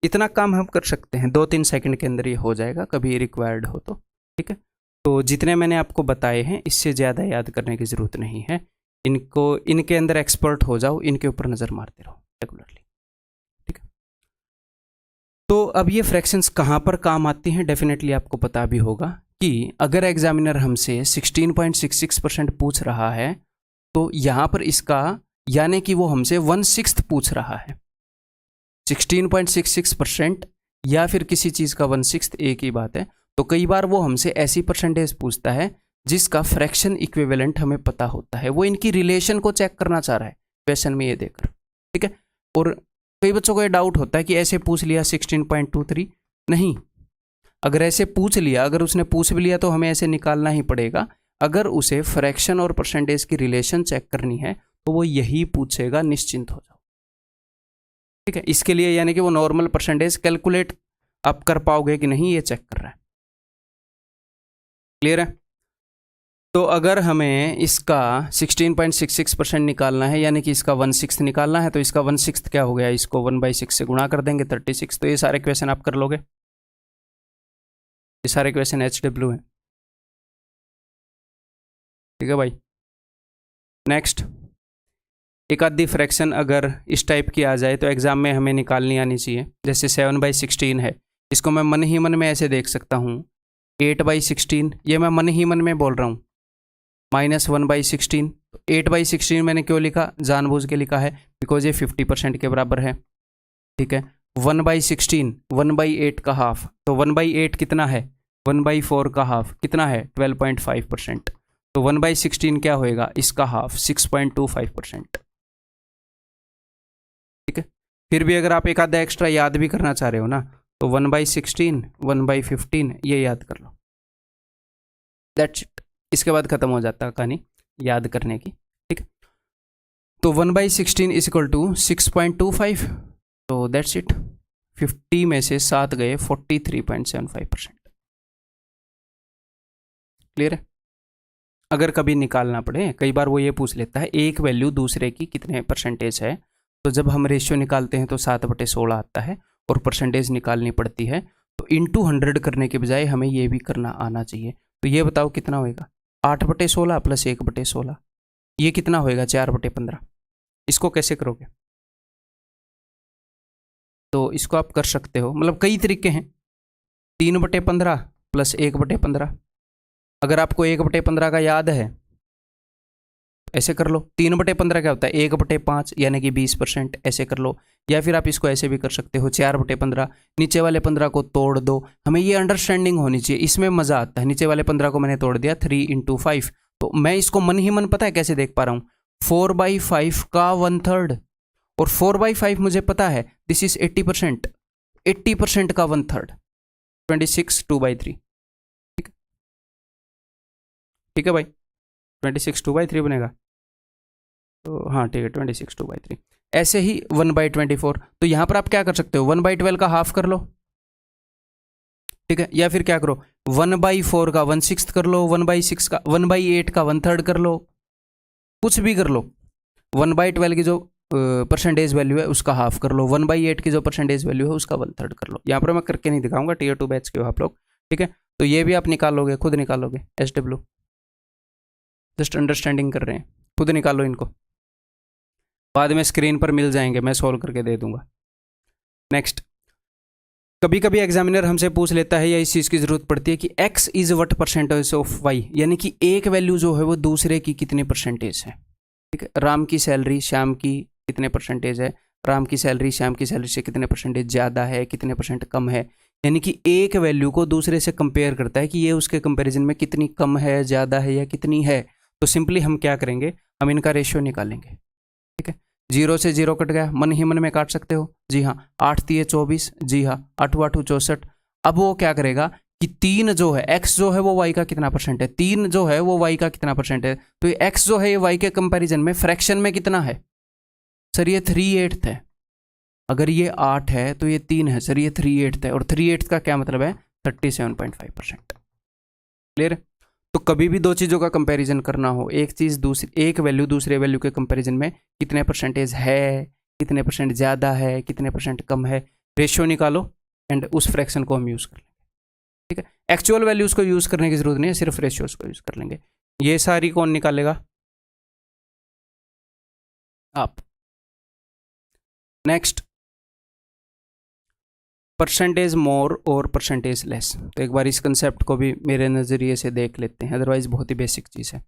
इतना काम हम कर सकते हैं, 2-3 सेकंड के अंदर ये हो जाएगा, कभी रिक्वायर्ड हो तो। ठीक है। तो जितने मैंने आपको बताए हैं इससे ज़्यादा याद करने की ज़रूरत नहीं है। इनको इनके अंदर एक्सपर्ट हो जाओ, इनके ऊपर नज़र मारते रहो रेगुलरली। ठीक है। तो अब ये फ्रैक्शंस कहाँ पर काम आती हैं, डेफिनेटली आपको पता भी होगा कि अगर एग्जामिनर हमसे 16.66% पूछ रहा है तो यहाँ पर इसका यानी कि वो हमसे 1/6 पूछ रहा है। 16.66% या फिर किसी चीज़ का 1/6 एक ही बात है। तो कई बार वो हमसे ऐसी परसेंटेज पूछता है जिसका फ्रैक्शन इक्विवेलेंट हमें पता होता है, वो इनकी रिलेशन को चेक करना चाह रहा है क्वेश्चन में ये देकर। ठीक है। और कई बच्चों को ये डाउट होता है कि ऐसे पूछ लिया 16.23, नहीं, अगर ऐसे पूछ लिया, अगर उसने पूछ भी लिया तो हमें ऐसे निकालना ही पड़ेगा। अगर उसे फ्रैक्शन और परसेंटेज की रिलेशन चेक करनी है तो वो यही पूछेगा, निश्चिंत हो जाओ। ठीक है। इसके लिए यानी कि वो नॉर्मल परसेंटेज कैलकुलेट आप कर पाओगे कि नहीं, ये चेक कर रहा है। क्लियर है। तो अगर हमें इसका 16.66% निकालना है यानी कि इसका 1/6 निकालना है, तो इसका 1/6 क्या हो गया, इसको 1/6 से गुणा कर देंगे 36। तो ये सारे क्वेश्चन आप कर लोगे, ये सारे क्वेश्चन HW हैं। ठीक है भाई। नेक्स्ट, एक आधी फ्रैक्शन अगर इस टाइप की आ जाए तो एग्जाम में हमें निकालनी आनी चाहिए। जैसे 7/16 है, इसको मैं मन ही मन में ऐसे देख सकता हूँ 8/16, ये मैं मन ही मन में बोल रहा हूँ, -1/16। 8/16 मैंने क्यों लिखा, जानबूझ के लिखा है, बिकॉज ये 50% के बराबर है। ठीक है। 1/16 1/8 का हाफ, तो 1/8 कितना है, 1/4 का हाफ कितना है, 12.5%। तो 1/16 क्या होएगा, इसका हाफ 6.25%। ठीक है। फिर भी अगर आप एक आधा एक्स्ट्रा याद भी करना चाह रहे हो ना, तो 1/16 1/15 ये याद कर लो, दैट्स इट। इसके बाद खत्म हो जाता है कहानी याद करने की। ठीक है। तो 1/16 इज इक्वल टू 6.25, तो दैट्स इट। 50 में से 7 गए, 43.75%। क्लियर है। अगर कभी निकालना पड़े, कई बार वो ये पूछ लेता है एक वैल्यू दूसरे की कितने परसेंटेज है, तो जब हम रेशियो निकालते हैं तो 7/16 आता है और परसेंटेज निकालनी पड़ती है, तो इंटू 100 करने के बजाय हमें ये भी करना आना चाहिए। तो ये बताओ कितना होएगा, 8/16 प्लस 1/16, ये कितना होएगा, 4/15। इसको कैसे करोगे? तो इसको आप कर सकते हो, मतलब कई तरीके हैं। 3/15 प्लस 1/15, अगर आपको 1/15 का याद है ऐसे कर लो। 3/15 क्या होता है, 1/5 यानी कि 20%, ऐसे कर लो। या फिर आप इसको ऐसे भी कर सकते हो, 4/15, नीचे वाले 15 को तोड़ दो। हमें ये अंडरस्टैंडिंग होनी चाहिए, इसमें मजा आता है। नीचे वाले 15 को मैंने तोड़ दिया, 3 × 5, तो मैं इसको मन ही मन पता है कैसे देख पा रहा हूँ, 4/5 का 1/3, और 4/5 मुझे पता है दिस इज 80%, 80% का 1/3, 26 2/3। ठीक है भाई, 26 2/3 बनेगा। तो हाँ ठीक है, 26 2/3। ऐसे ही 1/24, तो यहाँ पर आप क्या कर सकते हो, 1/12 का हाफ कर लो, ठीक है, या फिर क्या करो 1/4 का 1/6 कर लो, 1/6 का 1/8 का 1/3 कर लो, कुछ भी कर लो। 1/12 की जो परसेंटेज वैल्यू है उसका हाफ कर लो, 1/8 की जो परसेंटेज वैल्यू है उसका 1/3 कर लो। यहाँ पर मैं करके नहीं दिखाऊंगा, Tier 2 बैच के हो आप लोग, ठीक है। तो ये भी आप निकालोगे, खुद निकालोगे, SW जस्ट अंडरस्टैंडिंग कर रहे हैं, खुद निकालो इनको, बाद में स्क्रीन पर मिल जाएंगे, मैं सॉल्व करके दे दूंगा। नेक्स्ट, कभी कभी एग्जामिनर हमसे पूछ लेता है या इस चीज़ की ज़रूरत पड़ती है कि x is what percentage of y, यानी कि एक वैल्यू जो है वो दूसरे की कितने परसेंटेज है, ठीक है। राम की सैलरी श्याम की कितने परसेंटेज है, राम की सैलरी श्याम की सैलरी से कितने परसेंटेज ज़्यादा है, कितने परसेंट कम है, यानी कि एक वैल्यू को दूसरे से कंपेयर करता है कि ये उसके कंपैरिजन में कितनी कम है, ज़्यादा है या कितनी है। तो सिंपली हम क्या करेंगे, हम इनका रेशियो निकालेंगे, ठीक है। 0 से 0 कट गया, मन ही मन में काट सकते हो, जी हाँ। 8 3 24, जी हाँ। 8 8 64। अब वो क्या करेगा कि 3 जो है, x जो है वो y का कितना परसेंट है, 3 जो है वो y का कितना परसेंट है, तो ये x जो है ये y के कंपैरिजन में फ्रैक्शन में कितना है, सर ये 3/8 है। अगर ये 8 है तो ये 3 है, सर ये 3/8 है, और 3/8 का क्या मतलब है, 37.5%। क्लियर है। तो कभी भी दो चीज़ों का कंपैरिजन करना हो, एक चीज़ दूसरी, एक वैल्यू दूसरे वैल्यू के कंपैरिजन में कितने परसेंटेज है, कितने परसेंट ज़्यादा है, कितने परसेंट कम है, रेशियो निकालो एंड उस फ्रैक्शन को हम यूज़ कर लेंगे, ठीक है। एक्चुअल वैल्यूज़ को यूज़ करने की जरूरत नहीं है, सिर्फ रेशियोज को यूज़ कर लेंगे। ये सारी कौन निकालेगा, आप। नेक्स्ट, परसेंटेज मोर और परसेंटेज लेस। तो एक बार इस कंसेप्ट को भी मेरे नज़रिए से देख लेते हैं, अदरवाइज बहुत ही बेसिक चीज़ है।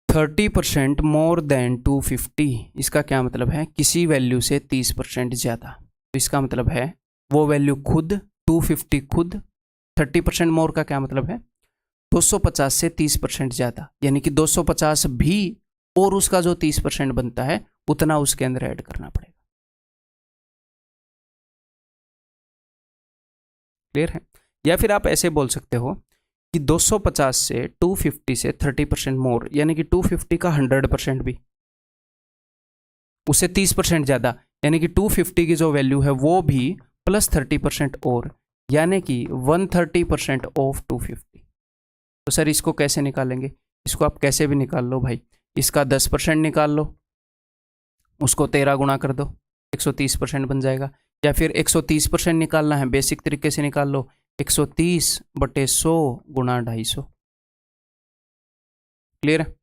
30% मोर देन 250, इसका क्या मतलब है, किसी वैल्यू से 30% ज़्यादा। तो इसका मतलब है वो वैल्यू खुद 250 खुद, 30% मोर का क्या मतलब है 250 से 30% ज़्यादा, यानी कि 250 भी और उसका जो 30% बनता है उतना उसके अंदर ऐड करना पड़ेगा। क्लियर है। या फिर आप ऐसे बोल सकते हो कि 250 से 250 से 30% मोर, यानी कि 250 का 100% भी, उससे 30% ज़्यादा, यानी कि 250 की जो वैल्यू है वो भी प्लस 30% और, यानी कि 130% ऑफ 250। तो सर इसको कैसे निकालेंगे, इसको आप कैसे भी निकाल लो भाई, इसका 10% निकाल लो, उसको 13 गुणा कर दो, 130% बन जाएगा। या फिर 130% निकालना है, बेसिक तरीके से निकाल लो, 130/100 गुणा 250। क्लियर है।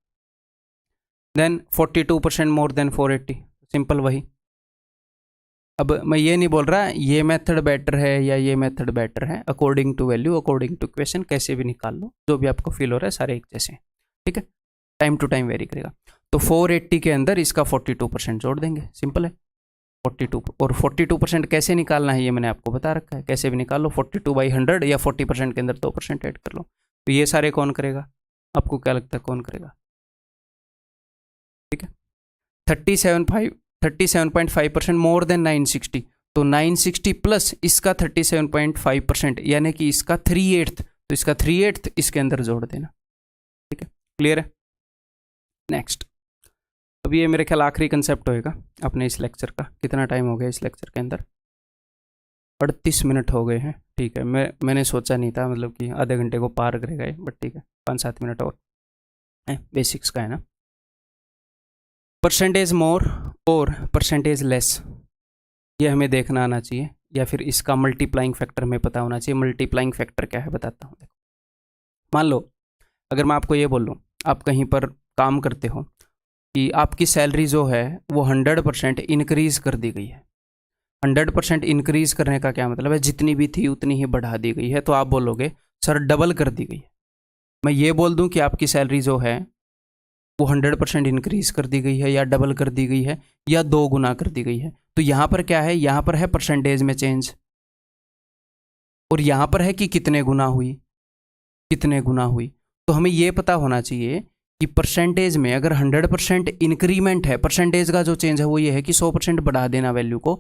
देन 42% मोर देन 480, सिंपल वही। अब मैं ये नहीं बोल रहा ये मेथड बेटर है या ये मेथड बेटर है, according to value, according to question, कैसे भी निकाल लो, जो भी आपको फील हो रहा है, सारे एक जैसे हैं, ठीक है। टाइम टू टाइम वेरी करेगा। तो 480 के अंदर इसका 42% जोड़ देंगे, सिंपल है। 42, और 42% कैसे निकालना है ये मैंने आपको बता रखा है, कैसे भी निकाल लो, 42/100 या 40% के अंदर 2% ऐड कर लो। तो ये सारे कौन करेगा, आपको क्या लगता है कौन करेगा, ठीक है। 37.5% मोर देन 960, तो 960 प्लस इसका 37.5%, यानी कि इसका 3/8, तो इसका 3/8 इसके अंदर जोड़ देना, ठीक है। क्लियर है। नेक्स्ट, अब ये मेरे ख्याल आखिरी कंसेप्ट होएगा अपने इस लेक्चर का। कितना टाइम हो गया इस लेक्चर के अंदर, 38 मिनट हो गए हैं, ठीक है। मैंने सोचा नहीं था मतलब कि आधे घंटे को पार करेगा ये, बट ठीक है, 5-7 मिनट और है, बेसिक्स का है ना। परसेंटेज मोर और परसेंटेज लेस, ये हमें देखना आना चाहिए, या फिर इसका मल्टीप्लाइंग फैक्टर हमें पता होना चाहिए। मल्टीप्लाइंग फैक्टर क्या है बताता हूँ। देखो, मान लो अगर मैं आपको ये बोलूँ, आप कहीं पर काम करते हो कि आपकी सैलरी जो है वो 100% इंक्रीज़ कर दी गई है। 100% इंक्रीज़ करने का क्या मतलब है, जितनी भी थी उतनी ही बढ़ा दी गई है। तो आप बोलोगे सर डबल कर दी गई है। मैं ये बोल दूं कि आपकी सैलरी जो है वो 100% इंक्रीज़ कर दी गई है, या डबल कर दी गई है, या 2 गुना कर दी गई है। तो यहाँ पर क्या है, यहाँ पर है परसेंटेज में चेंज, और यहाँ पर है कि कितने गुना हुई, कितने गुना हुई। तो हमें ये पता होना चाहिए कि परसेंटेज में अगर 100% इंक्रीमेंट है, परसेंटेज का जो चेंज है वो ये है कि 100% बढ़ा देना वैल्यू को,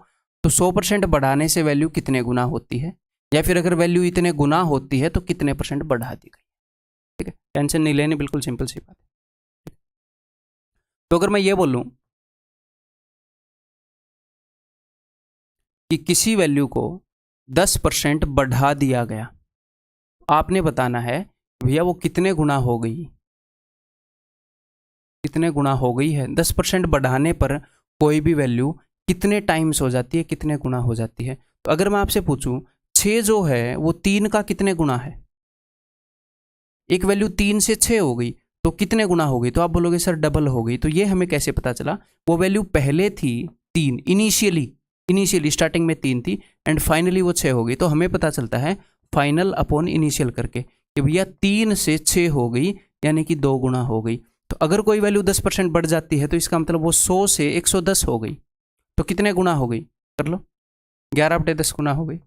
तो 100% बढ़ाने से वैल्यू कितने गुना होती है, या फिर अगर वैल्यू इतने गुना होती है तो कितने परसेंट बढ़ा दी गई, ठीक है। टेंशन नहीं लेनी, बिल्कुल सिंपल सी बात है। तो अगर मैं ये बोलूँ कि किसी वैल्यू को 10% बढ़ा दिया गया, आपने बताना है भैया वो कितने गुना हो गई, कितने गुना हो गई है। 10% बढ़ाने पर कोई भी वैल्यू कितने टाइम्स हो जाती है, कितने गुना हो जाती है। तो अगर मैं आपसे पूछूं 6 जो है वो 3 का कितने गुना है, एक वैल्यू 3 से 6 हो गई तो कितने गुना हो गई, तो आप बोलोगे सर डबल हो गई। तो ये हमें कैसे पता चला, वो वैल्यू पहले थी 3, इनिशियली स्टार्टिंग में 3 थी एंड फाइनली वो 6 हो गई। तो हमें पता चलता है फाइनल अपॉन इनिशियल करके कि भैया 3 से 6 हो गई यानी कि 2 गुना हो गई। तो अगर कोई वैल्यू 10% बढ़ जाती है तो इसका मतलब वो 100 से 110 हो गई, तो कितने गुना हो गई, कर लो 11/10 गुना हो गई।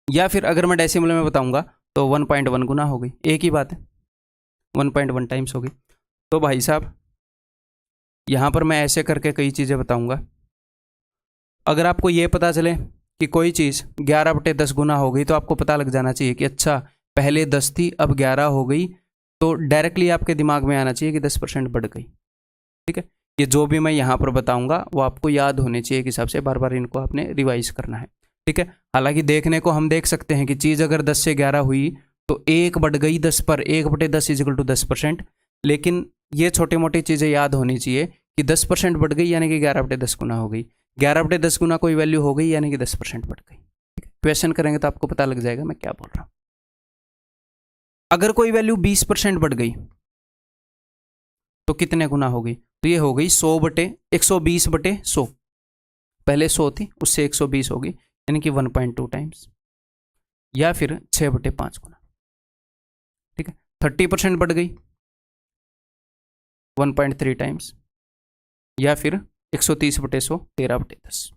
या फिर अगर मैं डेसिमल में बताऊंगा तो 1.1 गुना हो गई, एक ही बात है, 1.1 टाइम्स हो गई। तो भाई साहब यहाँ पर मैं ऐसे करके कई चीज़ें बताऊंगा। अगर आपको ये पता चले कि कोई चीज़ 11/10 गुना हो गई तो आपको पता लग जाना चाहिए कि अच्छा पहले 10 थी अब 11 हो गई, तो डायरेक्टली आपके दिमाग में आना चाहिए कि 10% बढ़ गई। ठीक है, ये जो भी मैं यहाँ पर बताऊंगा वो आपको याद होने चाहिए एक हिसाब से, बार बार इनको आपने रिवाइज करना है। ठीक है, हालांकि देखने को हम देख सकते हैं कि चीज़ अगर 10 से 11 हुई तो 1 बढ़ गई 10 पर, 1/10 इक्वल टू 10%। लेकिन ये छोटी मोटी चीज़ें याद होनी चाहिए कि 10% बढ़ गई यानी कि 11/10 गुना हो गई, 11/10 गुना कोई वैल्यू हो गई यानी कि 10% बढ़ गई। क्वेश्चन करेंगे तो आपको पता लग जाएगा मैं क्या बोल रहा हूँ। अगर कोई वैल्यू 20% बढ़ गई तो कितने गुना हो गई, तो ये हो गई 120/100। पहले 100 थी उससे 120 होगी यानी कि 1.2 टाइम्स, या फिर 6/5 गुना। ठीक है, 30% बढ़ गई 1.3 टाइम्स, या फिर 130/100 13/10।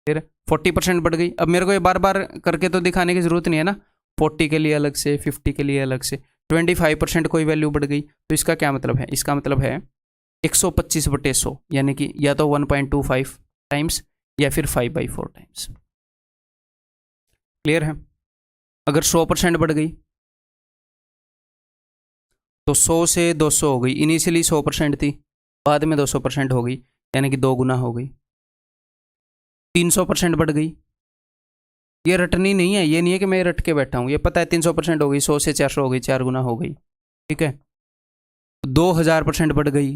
फिर 40% बढ़ गई। अब मेरे को ये बार बार करके तो दिखाने की जरूरत नहीं है ना, 40 के लिए अलग से, 50 के लिए अलग से। 25% कोई वैल्यू बढ़ गई तो इसका क्या मतलब है, इसका मतलब है 125/100 यानी कि या तो 1.25 टाइम्स या फिर 5/4 टाइम्स। क्लियर है। अगर 100% बढ़ गई तो 100 से 200 हो गई, इनिशियली 100% थी बाद में 200% हो गई यानी कि 2 गुना हो गई। 300% बढ़ गई, ये रटनी नहीं है, ये नहीं है कि मैं रट के बैठा हूँ, ये पता है 300% हो गई, 100 से 400 हो गई, 4 गुना हो गई। ठीक है, 2000% बढ़ गई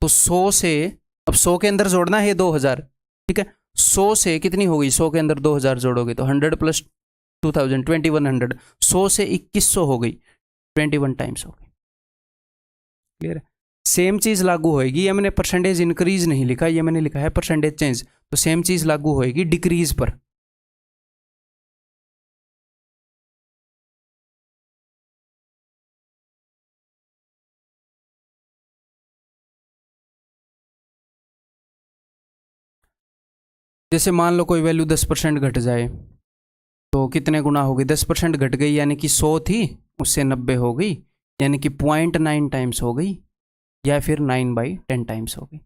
तो 100 से, अब 100 के अंदर जोड़ना है 2000। ठीक है, 100 से कितनी हो गई, 100 के अंदर 2000 जोड़ोगे तो 100 प्लस 2000 2100, 100 से 2100 हो गई, 21 टाइम्स हो गई। क्लियर है। सेम चीज़ लागू होएगी, ये मैंने परसेंटेज इंक्रीज नहीं लिखा, ये मैंने लिखा है परसेंटेज चेंज, तो सेम चीज़ लागू होएगी डिक्रीज पर। जैसे मान लो कोई वैल्यू 10% घट जाए तो कितने गुना होगी, 10% घट गई यानी कि 100 थी उससे 90 हो गई यानी कि 0.9 टाइम्स हो गई, या फिर 9/10 टाइम्स हो गई।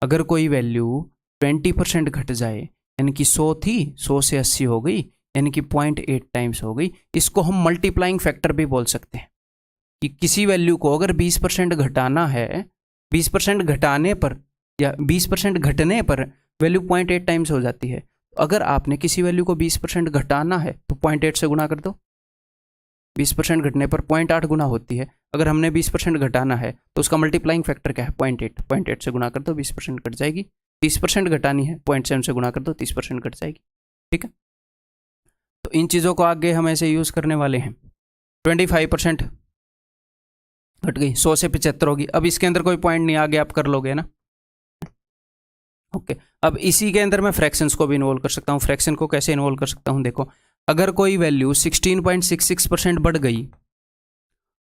अगर कोई वैल्यू 20% घट जाए यानी कि 100 थी 100 से 80 हो गई यानी कि 0.8 टाइम्स हो गई। इसको हम मल्टीप्लाइंग फैक्टर भी बोल सकते हैं कि किसी वैल्यू को अगर 20% घटाना है, 20% घटाने पर या 20% घटने पर वैल्यू 0.8 टाइम्स हो जाती है। तो अगर आपने किसी वैल्यू को 20% घटाना है तो 0.8 से गुना कर दो, 20% घटने पर 0.8 गुना होती है। अगर हमने 20% घटाना है तो उसका मल्टीप्लाइंग फैक्टर क्या है, 0.8 से गुना कर दो 20% घट जाएगी। 30% घटानी है 0.7 से गुना कर दो 30% घट जाएगी। ठीक है, तो इन चीज़ों को आगे हम ऐसे यूज़ करने वाले हैं। 25% घट गई 100 से 75 होगी। अब इसके अंदर कोई पॉइंट नहीं, आगे आप कर लोगे ना। ओके, अब इसी के अंदर मैं फ्रैक्शंस को भी इन्वॉल्व कर सकता हूँ। फ्रैक्शन को कैसे इन्वॉल्व कर सकता हूँ, देखो अगर कोई वैल्यू 16.66% बढ़ गई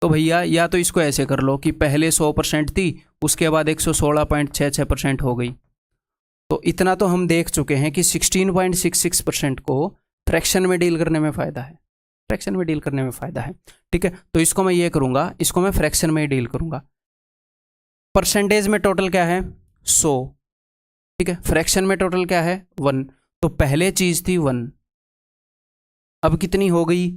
तो भैया या तो इसको ऐसे कर लो कि पहले 100% थी उसके बाद 116.66% हो गई। तो इतना तो हम देख चुके हैं कि 16.66% को फ्रैक्शन में डील करने में फ़ायदा है, फ्रैक्शन में डील करने में फ़ायदा है। ठीक है, तो इसको मैं ये करूँगा, इसको मैं फ्रैक्शन में डील करूँगा। परसेंटेज में टोटल क्या है 100, ठीक है, फ्रैक्शन में टोटल क्या है 1। तो पहले चीज़ थी 1, अब कितनी हो गई,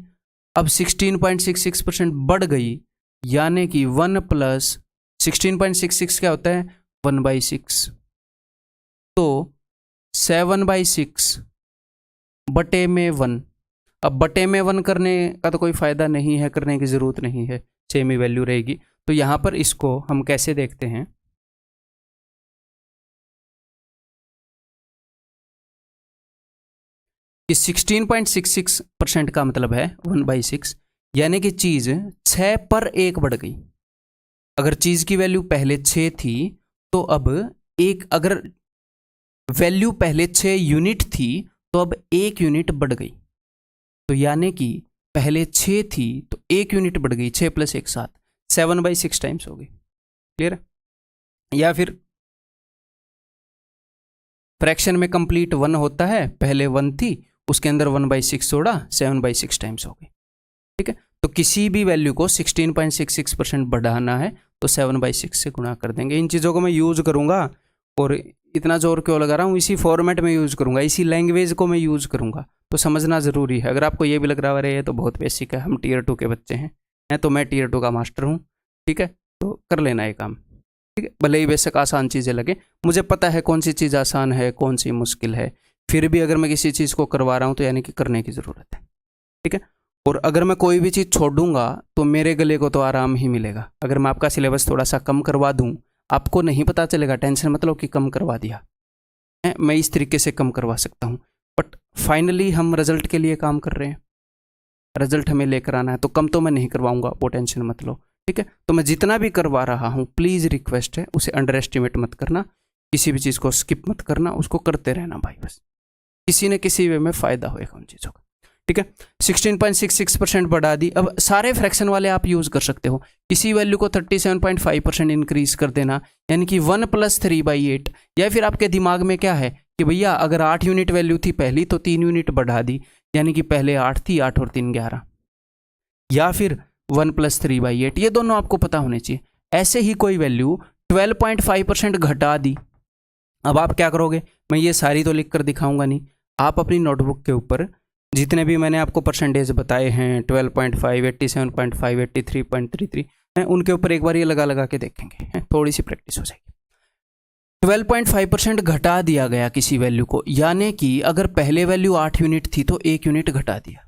अब 16.66% बढ़ गई यानी कि 1 प्लस 16.66 क्या होता है 1/6। तो 7/6 बटे में 1। अब बटे में 1 करने का तो कोई फ़ायदा नहीं है, करने की ज़रूरत नहीं है, सेम ही वैल्यू रहेगी। तो यहाँ पर इसको हम कैसे देखते हैं, कि 16.66% का मतलब है 1/6, यानी कि चीज़ 6 पर 1 बढ़ गई। अगर चीज़ की वैल्यू पहले 6 थी तो अब अगर वैल्यू पहले 6 यूनिट थी तो अब 1 यूनिट बढ़ गई। तो यानी कि पहले 6 थी तो 1 यूनिट बढ़ गई, 6 + 1 7, 7/6 टाइम्स हो गई। क्लियर? या फिर फ्रैक्शन में कंप्लीट 1 होता है, पहले 1 थी, उसके अंदर 1/6 जोड़ा, 7/6 टाइम्स हो गई। ठीक है, तो किसी भी वैल्यू को 16.66% बढ़ाना है तो 7/6 से गुणा कर देंगे। इन चीज़ों को मैं यूज़ करूँगा, और इतना जोर क्यों लगा रहा हूँ, इसी फॉर्मेट में यूज़ करूँगा, इसी लैंग्वेज को मैं यूज़ करूँगा, तो समझना ज़रूरी है। अगर आपको ये भी लग रहा है ये तो बहुत बेसिक है, हम Tier 2 के बच्चे हैं तो मैं Tier 2 का मास्टर हूँ, ठीक है, तो कर लेना ये काम। ठीक है, भले ही बेशक आसान चीज़ें लगे, मुझे पता है कौन सी चीज़ आसान है कौन सी मुश्किल है, फिर भी अगर मैं किसी चीज़ को करवा रहा हूँ तो यानी कि करने की ज़रूरत है। ठीक है, और अगर मैं कोई भी चीज़ छोड़ दूंगा तो मेरे गले को तो आराम ही मिलेगा। अगर मैं आपका सिलेबस थोड़ा सा कम करवा दूं, आपको नहीं पता चलेगा, टेंशन मत लो कि कम करवा दिया, मैं इस तरीके से कम करवा सकता हूँ, बट फाइनली हम रिजल्ट के लिए काम कर रहे हैं, रिजल्ट हमें लेकर आना है, तो कम तो मैं नहीं करवाऊंगा, वो टेंशन मत लो। ठीक है, तो मैं जितना भी करवा रहा हूँ, प्लीज़ रिक्वेस्ट है उसे अंडर एस्टिमेट मत करना, किसी भी चीज़ को स्किप मत करना, उसको करते रहना भाई, बस किसी न किसी वे में फ़ायदा होएगा उन चीज़ों का। ठीक है, 16.66% बढ़ा दी। अब सारे फ्रैक्शन वाले आप यूज़ कर सकते हो, किसी वैल्यू को 37.5% इंक्रीज कर देना, यानी कि 1 + 3/8, या फिर आपके दिमाग में क्या है कि भैया अगर 8 यूनिट वैल्यू थी पहली तो 3 यूनिट बढ़ा दी, यानी कि पहले 8 थी, 8 और 3 11, या फिर 1 + 3/8, ये दोनों आपको पता होने चाहिए। ऐसे ही कोई वैल्यू 12.5% घटा दी, अब आप क्या करोगे, मैं ये सारी तो लिख कर दिखाऊंगा नहीं, आप अपनी नोटबुक के ऊपर जितने भी मैंने आपको परसेंटेज बताए हैं 12.5, 87.5, 83.33 हैं, उनके ऊपर एक बार ये लगा लगा के देखेंगे, थोड़ी सी प्रैक्टिस हो जाएगी। 12.5% घटा दिया गया किसी वैल्यू को, यानी कि अगर पहले वैल्यू 8 यूनिट थी तो 1 यूनिट घटा दिया,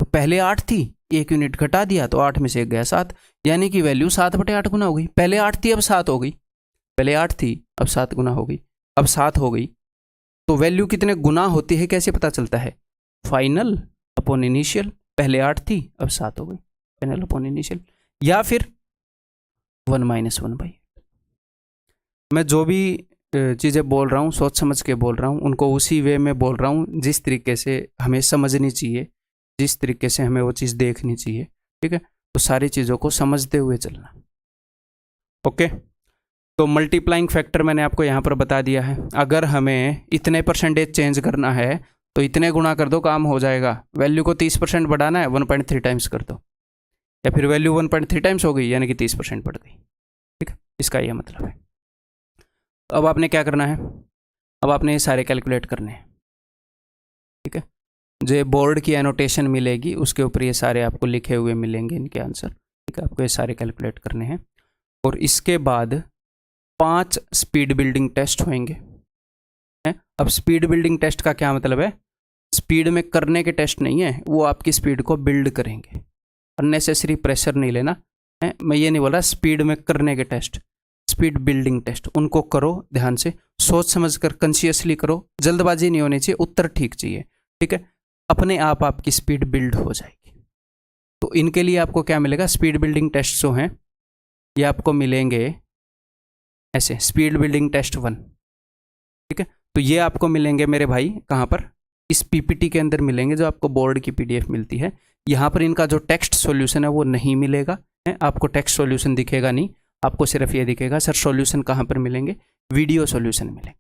तो पहले 8 थी 1 यूनिट घटा दिया तो 8 में से 1 गया 7, यानी कि वैल्यू 7/8 गुना हो गई। पहले 8 थी अब 7 हो गई, पहले 8 थी अब 7 गुना हो गई, अब 7 हो गई। तो वैल्यू कितने गुना होती है कैसे पता चलता है, फाइनल अपॉन इनिशियल, पहले 8 थी अब 7 हो गई, फाइनल अपॉन इनिशियल, या फिर 1 - 1/8। मैं जो भी चीज़ें बोल रहा हूँ सोच समझ के बोल रहा हूँ, उनको उसी वे में बोल रहा हूँ जिस तरीके से हमें समझनी चाहिए, जिस तरीके से हमें वो चीज़ देखनी चाहिए। ठीक है, तो सारी चीज़ों को समझते हुए चलना। ओके, तो मल्टीप्लाइंग फैक्टर मैंने आपको यहाँ पर बता दिया है, अगर हमें इतने परसेंटेज चेंज करना है तो इतने गुणा कर दो, काम हो जाएगा। वैल्यू को 30% बढ़ाना है, 1.3 टाइम्स कर दो, या फिर वैल्यू 1.3 टाइम्स हो गई यानी कि 30% बढ़ गई। ठीक है, इसका यह मतलब है। तो अब आपने क्या करना है, अब आपने ये सारे कैलकुलेट करने हैं। ठीक है, जो बोर्ड की एनोटेशन मिलेगी उसके ऊपर ये सारे आपको लिखे हुए मिलेंगे इनके आंसर। ठीक है, आपको ये सारे कैलकुलेट करने हैं, और इसके बाद 5 स्पीड बिल्डिंग टेस्ट होंगे। अब स्पीड बिल्डिंग टेस्ट का क्या मतलब है, स्पीड में करने के टेस्ट नहीं है, वो आपकी स्पीड को बिल्ड करेंगे, अननेसेसरी प्रेशर नहीं लेना है। मैं ये नहीं बोल रहा स्पीड में करने के टेस्ट, स्पीड बिल्डिंग टेस्ट, उनको करो ध्यान से, सोच समझ कर कॉन्शियसली करो, जल्दबाजी नहीं होनी चाहिए, उत्तर ठीक चाहिए। ठीक है, अपने आप आपकी स्पीड बिल्ड हो जाएगी। तो इनके लिए आपको क्या मिलेगा, स्पीड बिल्डिंग टेस्ट जो हैं ये आपको मिलेंगे ऐसे, स्पीड बिल्डिंग टेस्ट 1। ठीक है, तो ये आपको मिलेंगे मेरे भाई कहाँ पर, इस पीपीटी के अंदर मिलेंगे, जो आपको बोर्ड की पीडीएफ मिलती है। यहाँ पर इनका जो टेक्स्ट सॉल्यूशन है वो नहीं मिलेगा, है आपको टेक्स्ट सॉल्यूशन दिखेगा नहीं, आपको सिर्फ ये दिखेगा सर सॉल्यूशन कहाँ पर मिलेंगे, वीडियो सॉल्यूशन मिलेंगे।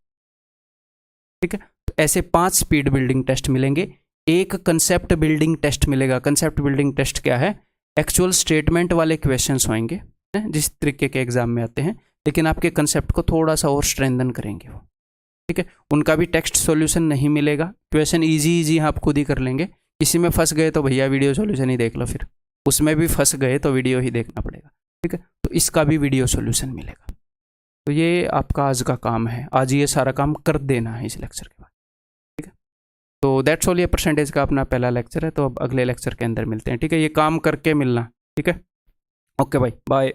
ठीक है, तो ऐसे 5 स्पीड बिल्डिंग टेस्ट मिलेंगे, एक कंसेप्ट बिल्डिंग टेस्ट मिलेगा। कंसेप्ट बिल्डिंग टेस्ट क्या है, एक्चुअल स्टेटमेंट वाले क्वेश्चंस होंगे जिस तरीके के एग्जाम में आते हैं, लेकिन आपके कंसेप्ट को थोड़ा सा और स्ट्रेंथन करेंगे वो। ठीक है, उनका भी टेक्स्ट सॉल्यूशन नहीं मिलेगा, क्वेश्चन इजी आप खुद ही कर लेंगे। किसी में फंस गए तो भैया वीडियो सॉल्यूशन ही देख लो, फिर उसमें भी फंस गए तो वीडियो ही देखना पड़ेगा। ठीक है, तो इसका भी वीडियो सॉल्यूशन मिलेगा। तो ये आपका आज का काम है, आज ये सारा काम कर देना है इस लेक्चर के बाद, ठीक है। तो दैट्स ऑल, ये परसेंटेज का अपना पहला लेक्चर है। तो अब अगले लेक्चर के अंदर मिलते हैं, ठीक है। ये काम करके मिलना, ठीक है। ओके भाई, बाय।